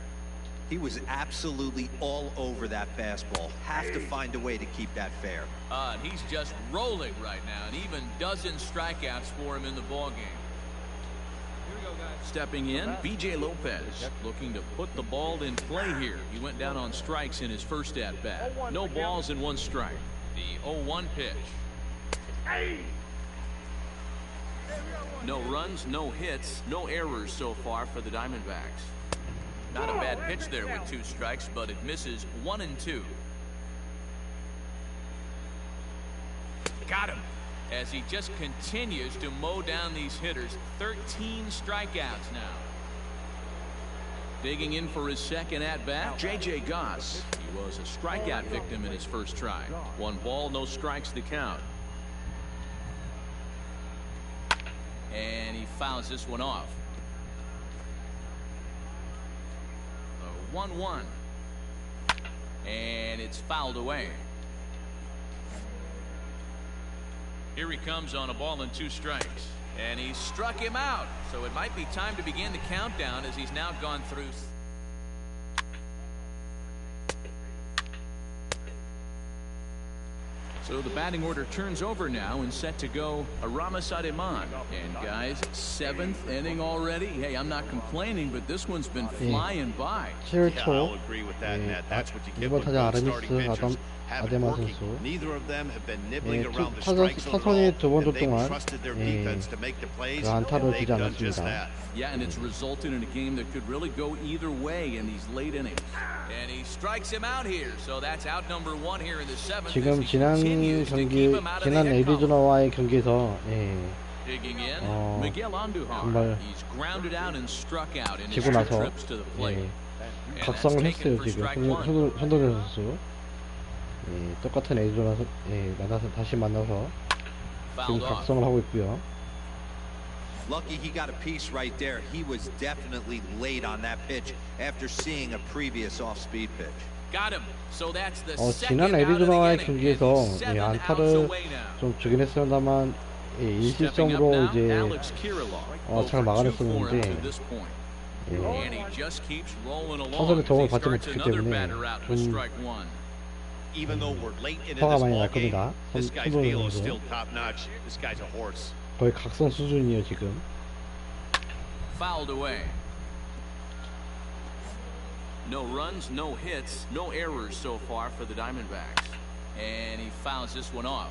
Speaker 3: He was absolutely all over that fastball. Have to find a way to keep that fair.
Speaker 2: And he's just rolling right now, and even dozen strikeouts for him in the ball game. Stepping in, B.J. Lopez looking to put the ball in play here. He went down on strikes in his first at bat. No balls and 1 strike. The 0-1 pitch. No runs, no hits, no errors so far for the Diamondbacks. Not a bad pitch there with 2 strikes, but it misses. 1-2. Got him. As he just continues to mow down these hitters. 13 strikeouts now. Digging in for his second at bat, J.J. Goss. He was a strikeout victim in his first try. 1 ball, no strikes to count. And he fouls this one off. 1-1. And it's fouled away. Here he comes on a ball and 2 strikes. And he struck him out. So it might be time to begin the countdown as he's now gone through. So the batting order turns over now and set to go Aramis Ademan. And guys, 7th inning already. Hey, I'm not complaining, but this one's been flying by.
Speaker 1: 7초.
Speaker 4: agree with that, Matt. That's what you get
Speaker 1: 2번
Speaker 4: when
Speaker 1: 타자
Speaker 4: good
Speaker 1: 아르미스
Speaker 4: starting pitchers have it
Speaker 1: 아데마
Speaker 4: working.
Speaker 1: 선수.
Speaker 4: Neither of them have been nibbling
Speaker 1: 예,
Speaker 4: around the strike zone at all,
Speaker 1: 타선이 2번
Speaker 4: and they've
Speaker 1: 동안
Speaker 4: trusted their
Speaker 1: 예,
Speaker 4: defense to make the plays,
Speaker 1: 그
Speaker 4: and
Speaker 1: 안타를
Speaker 4: they've
Speaker 1: 주지
Speaker 4: done just
Speaker 1: 않았습니다.
Speaker 4: that.
Speaker 2: Yeah, and it's resulted in a game that could really go either way in these late innings. And he strikes him out here. So that's out number 1 here in the 7th.
Speaker 1: 지금 지난 경기, 지난 애리조나와의 경기에서 예,
Speaker 2: Digging in, Miguel Andujar.
Speaker 1: 정말
Speaker 2: He's grounded out and struck out in his
Speaker 1: 지고
Speaker 2: 2
Speaker 1: 나서
Speaker 2: trips to the plate.
Speaker 1: 예,
Speaker 2: And that's
Speaker 1: 각성을
Speaker 2: taken
Speaker 1: 했어요.
Speaker 2: for
Speaker 1: 지금
Speaker 2: strike 1.
Speaker 1: 현동현 선수 예, 똑같은 애리조나 예, 만나서 다시 만나서 지금
Speaker 2: Fouled off.
Speaker 1: 각성을 하고 있고요.
Speaker 3: Lucky he got a piece right there. He was definitely late on that pitch after seeing a previous off-speed pitch.
Speaker 2: Got him. So that's the
Speaker 1: 지난
Speaker 2: second out of the
Speaker 1: 애리조나와의
Speaker 2: inning.
Speaker 1: 경기에서
Speaker 2: And he's
Speaker 1: 예,
Speaker 2: 7 outs
Speaker 1: 안타를
Speaker 2: away now.
Speaker 1: 좀 주긴 했습니다만 예,
Speaker 2: Stepping up
Speaker 1: 일실점으로
Speaker 2: now,
Speaker 1: 이제
Speaker 2: Alex Kirilloff.
Speaker 1: 잘
Speaker 2: 0 for 2 for him
Speaker 1: 막아냈었는데
Speaker 2: to this point.
Speaker 1: 예,
Speaker 2: And he just keeps rolling along.
Speaker 1: 타선의
Speaker 2: as
Speaker 1: 도움을
Speaker 2: he
Speaker 1: 받지
Speaker 2: starts
Speaker 1: 못했기
Speaker 2: another
Speaker 1: 때문에
Speaker 2: batter out with
Speaker 1: 좀
Speaker 2: strike 1.
Speaker 4: Even though we're late into
Speaker 1: 화가
Speaker 4: this
Speaker 1: 많이
Speaker 4: ball
Speaker 1: 날
Speaker 4: game,
Speaker 1: 겁니다.
Speaker 4: this guy's
Speaker 1: 손동현
Speaker 4: feel is
Speaker 1: 선수
Speaker 4: still top-notch. This guy's a horse.
Speaker 1: 거의 각성 수준이에요 지금.
Speaker 2: Fouled away. No runs, no hits, no errors so far for the Diamondbacks. And he fouls this one off.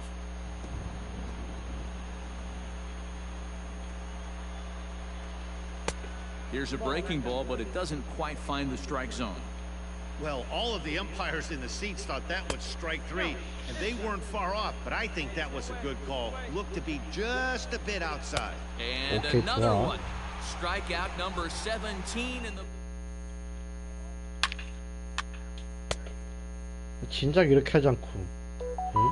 Speaker 2: Here's a breaking ball, but it doesn't quite find the strike zone.
Speaker 4: Well, all of the umpires in the seats thought that was strike 3, and they weren't far off, but I think that was a good call. Looked to be just a bit outside.
Speaker 2: And
Speaker 1: Okay,
Speaker 2: another
Speaker 1: 좋아.
Speaker 2: one. Strikeout number 17 in the...
Speaker 1: 진작 이렇게 하지 않고. 응?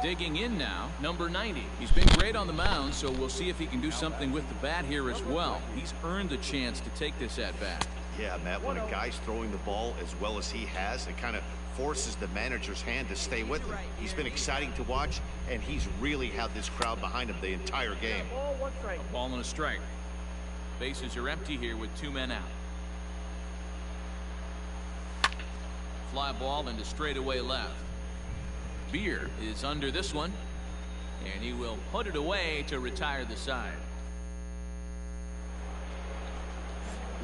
Speaker 2: Digging in now, number 90. He's been great on the mound, so we'll see if he can do something with the bat here as well. He's earned the chance to take this at bat.
Speaker 4: Yeah, Matt, when a guy's throwing the ball as well as he has, it kind of forces the manager's hand to stay with him. He's been exciting to watch, and he's really had this crowd behind him the entire game.
Speaker 2: A ball and a strike. Bases are empty here with 2 men out. Fly ball into straightaway left. Beer is under this one, and he will put it away to retire the side.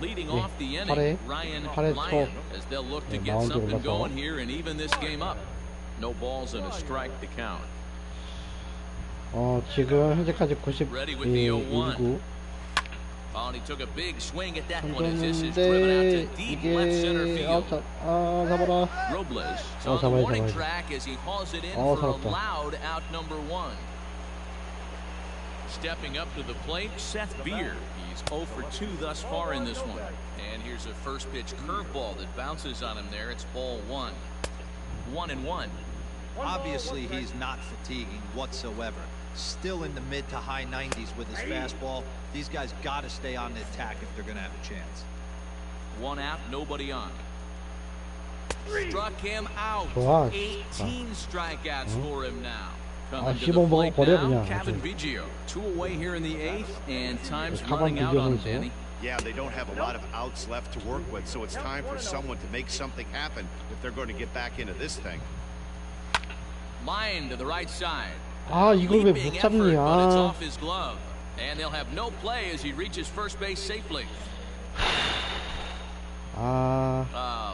Speaker 2: Leading off the inning, Ryan Lyon, as they'll look to get something going here and even this game up. No balls and a strike to count.
Speaker 1: 지금 현재까지
Speaker 2: Ready with the 0-1. Oh, and he took a big swing at that one as this is driven out to deep left center field. Robles is on the warning track as he hauls it in for a loud out number 1. Stepping up to the plate, Seth Beer. He's 0 for 2 thus far in this one. And here's a first pitch curveball that bounces on him there. It's ball 1. 1-1.
Speaker 3: Obviously, he's not fatiguing whatsoever. Still in the mid to high 90s with his fastball. These guys got to stay on the attack if they're going to have a chance.
Speaker 2: 1 out, nobody on. Struck him out. 18 strikeouts for him now. Coming to the plate now, Kevin Biggio. 2 away here in the 8th, and time's running out on him, Danny.
Speaker 4: Yeah, they don't have a lot of outs left to work with, so it's time for someone to make something happen if they're going to get back into this thing.
Speaker 2: Line to the right side.
Speaker 1: 이걸 왜 못
Speaker 2: But it's
Speaker 1: 잡냐.
Speaker 2: off his glove, and they'll have no play as he reaches first base safely.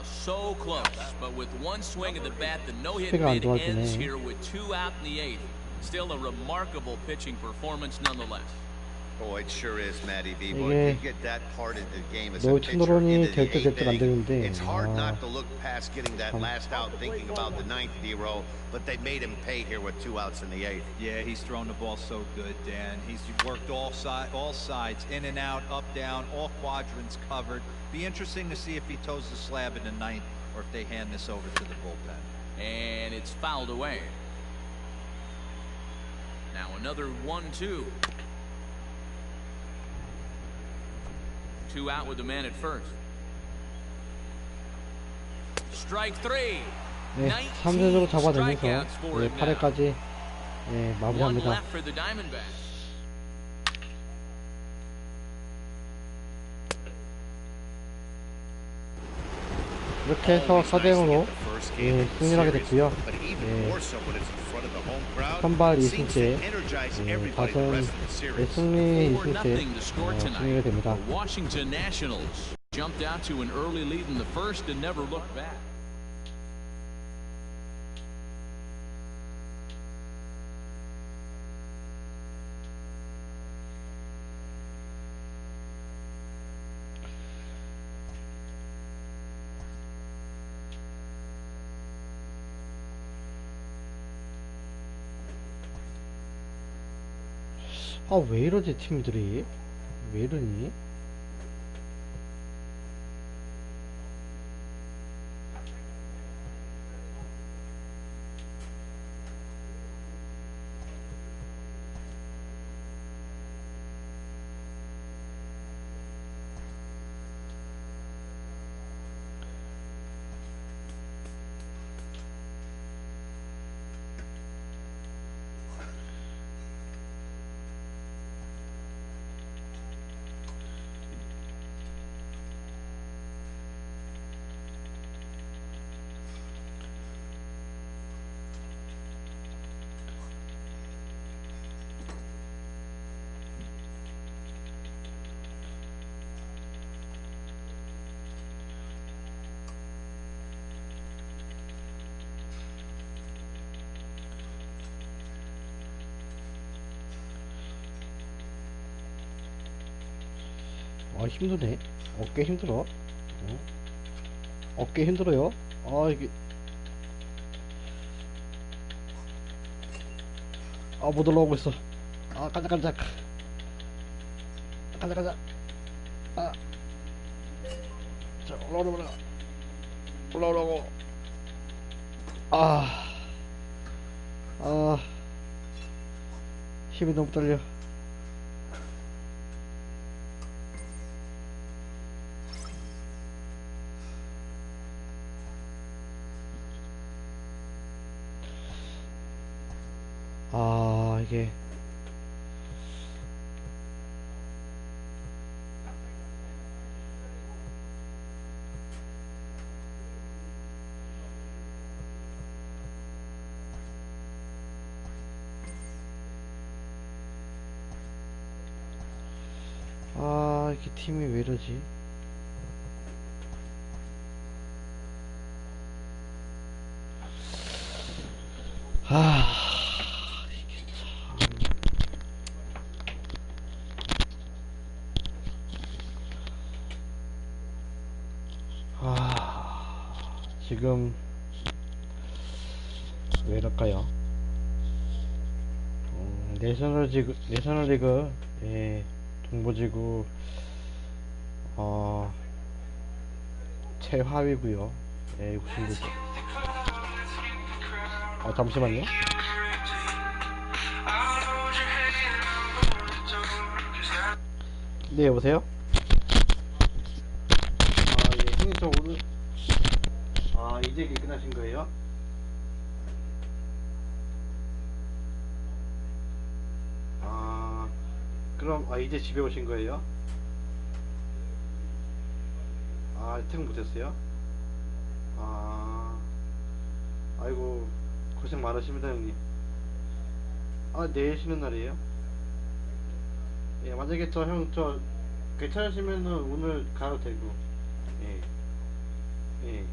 Speaker 2: So close, but with 1 swing of the bat, the no-hit bid ends here with 2 out in the 8th. Still a remarkable pitching performance nonetheless.
Speaker 7: Oh, it sure is, Matty V. Boy, if you get that part of the game as a
Speaker 1: 너
Speaker 7: pitcher
Speaker 1: 충돌원이
Speaker 7: into the
Speaker 1: 될 때
Speaker 7: 8th
Speaker 1: 될 때 안
Speaker 7: inning,
Speaker 1: 되는데.
Speaker 7: it's hard not to look past getting that last out, thinking about the 9th zero, but they made him pay here with 2 outs in the 8th.
Speaker 3: Yeah, he's thrown the ball so good, Dan. He's worked all sides, in and out, up, down, all quadrants covered. Be interesting to see if he toes the slab in the 9th or if they hand this over to the bullpen.
Speaker 2: And it's fouled away. Now another 1-2. 2 out with the man at first. Strike 3.
Speaker 1: 네, 3점으로 잡아내면서 8회까지
Speaker 2: One
Speaker 1: 마무리합니다.
Speaker 2: left for the Diamondbacks.
Speaker 1: 이렇게 해서 4대0으로 승리하게 됐고요. 선발 2승째, 다선 승리 2승째 승리가 됩니다.
Speaker 2: Washington Nationals jumped out to an early lead in the first and never looked back.
Speaker 1: 왜 이러지 팀들이? 왜 이러니? 힘드네. 어깨 힘들어. 어깨 힘들어요. 이게 못 올라오고 있어. 가자 가자 자, 올라오라고. 힘이 너무 떨려. 이게 이렇게 팀이 왜 이러지? 이게 지금 왜 이럴까요? 내셔널리그 예, 동부지구 최하위고요. 예, 66. 잠시만요. 네, 여보세요? 예, 형님 저 오늘 이제 끝나신 거예요? 그럼 이제 집에 오신 거예요? 퇴근 못했어요? 아이고 고생 많으십니다 형님. 내일 쉬는 날이에요? 예, 만약에 저 괜찮으시면은 오늘 가도 되고. 예. 예.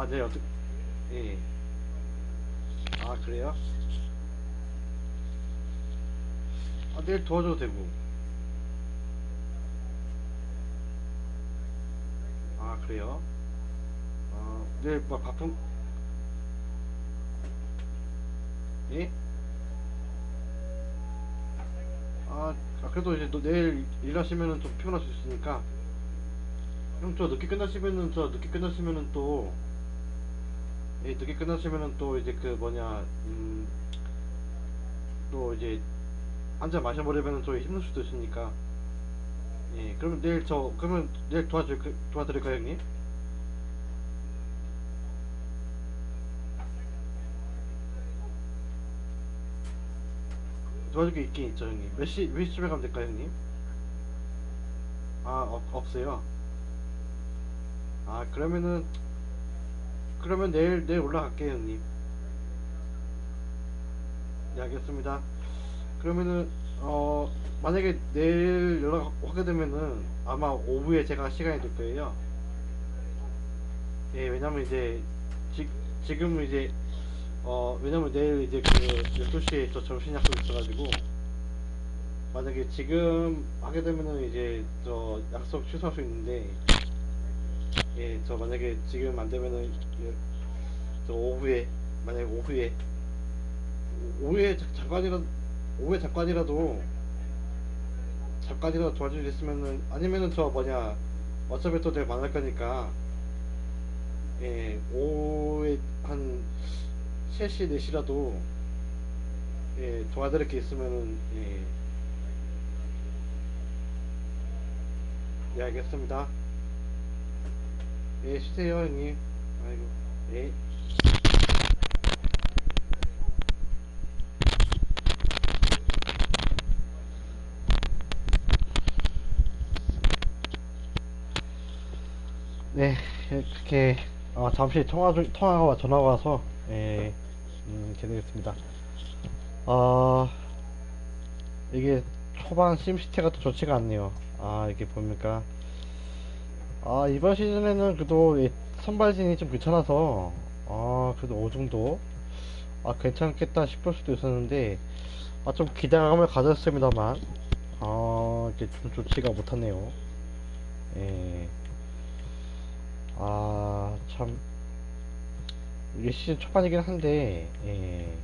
Speaker 1: 네, 예. 그래요? 내일 도와줘도 되고. 그래요? 내일 막 바쁜, 예? 그래도 이제 내일 일하시면은 좀 피곤할 수 있으니까. 형, 늦게 끝나시면은 또, 예, 늦게 끝나시면은 또 이제 그 뭐냐, 또 이제 한 잔 마셔버리면은 또 힘들 수도 있으니까. 예, 그러면 내일 도와드릴까요, 형님? 도와줄 게 있긴 있죠, 형님. 몇 시쯤에 가면 될까요, 형님? 없어요. 그러면 내일 올라갈게요, 형님. 네, 알겠습니다. 그러면은, 만약에 내일 연락하게 되면은 아마 오후에 제가 시간이 될 거예요. 예, 왜냐면 이제, 지금 이제, 왜냐면 내일 이제 그 12시에 저 점심 약속 있어가지고, 만약에 지금 하게 되면은 이제 저 약속 취소할 수 있는데, 예, 저 만약에 지금 안 되면은, 저 만약에 오후에 잠깐이라도 도와줄 수 있으면은, 아니면은 저 뭐냐, 어차피 또 내가 만날 거니까, 예, 오후에 한 3시, 4시라도, 예, 도와드릴 게 있으면은, 예, 예, 알겠습니다. 예, 쉬세요, 형님. 아이고, 예. 네, 그렇게 잠시 전화가 와서 예, 이렇게 되겠습니다. 이게 초반 심시티가 또 좋지가 않네요. 이게 뭡니까? 이번 시즌에는 그래도 선발진이 좀 괜찮아서 그래도 어느 정도 괜찮겠다 싶을 수도 있었는데 좀 기대감을 가졌습니다만 이게 좀 좋지가 못하네요. 예. 참, 이게 시즌 초반이긴 한데, 예,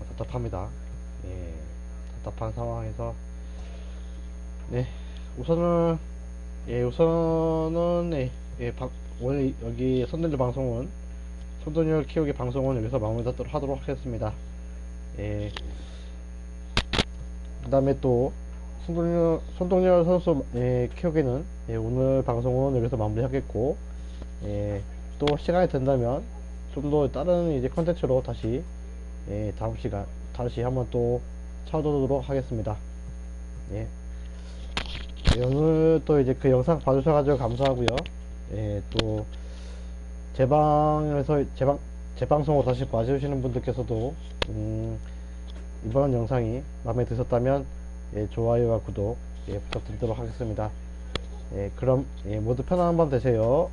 Speaker 1: 답답합니다. 예, 답답한 상황에서, 네, 우선은, 오늘 여기 손동열 키우기 방송은 여기서 마무리하도록 하겠습니다. 예, 그 다음에 또, 손동열 선수 키우기는 오늘 방송은 여기서 마무리하겠고, 또 시간이 된다면 좀 더 다른 이제 컨텐츠로 다시 다음 시간 다시 한번 또 찾아오도록 하겠습니다. 예. 오늘 또 이제 그 영상 봐주셔가지고 감사하고요. 또 재방송으로 다시 봐주시는 분들께서도 이번 영상이 마음에 드셨다면 좋아요와 구독 부탁드리도록 하겠습니다. 그럼 모두 편안한 밤 되세요.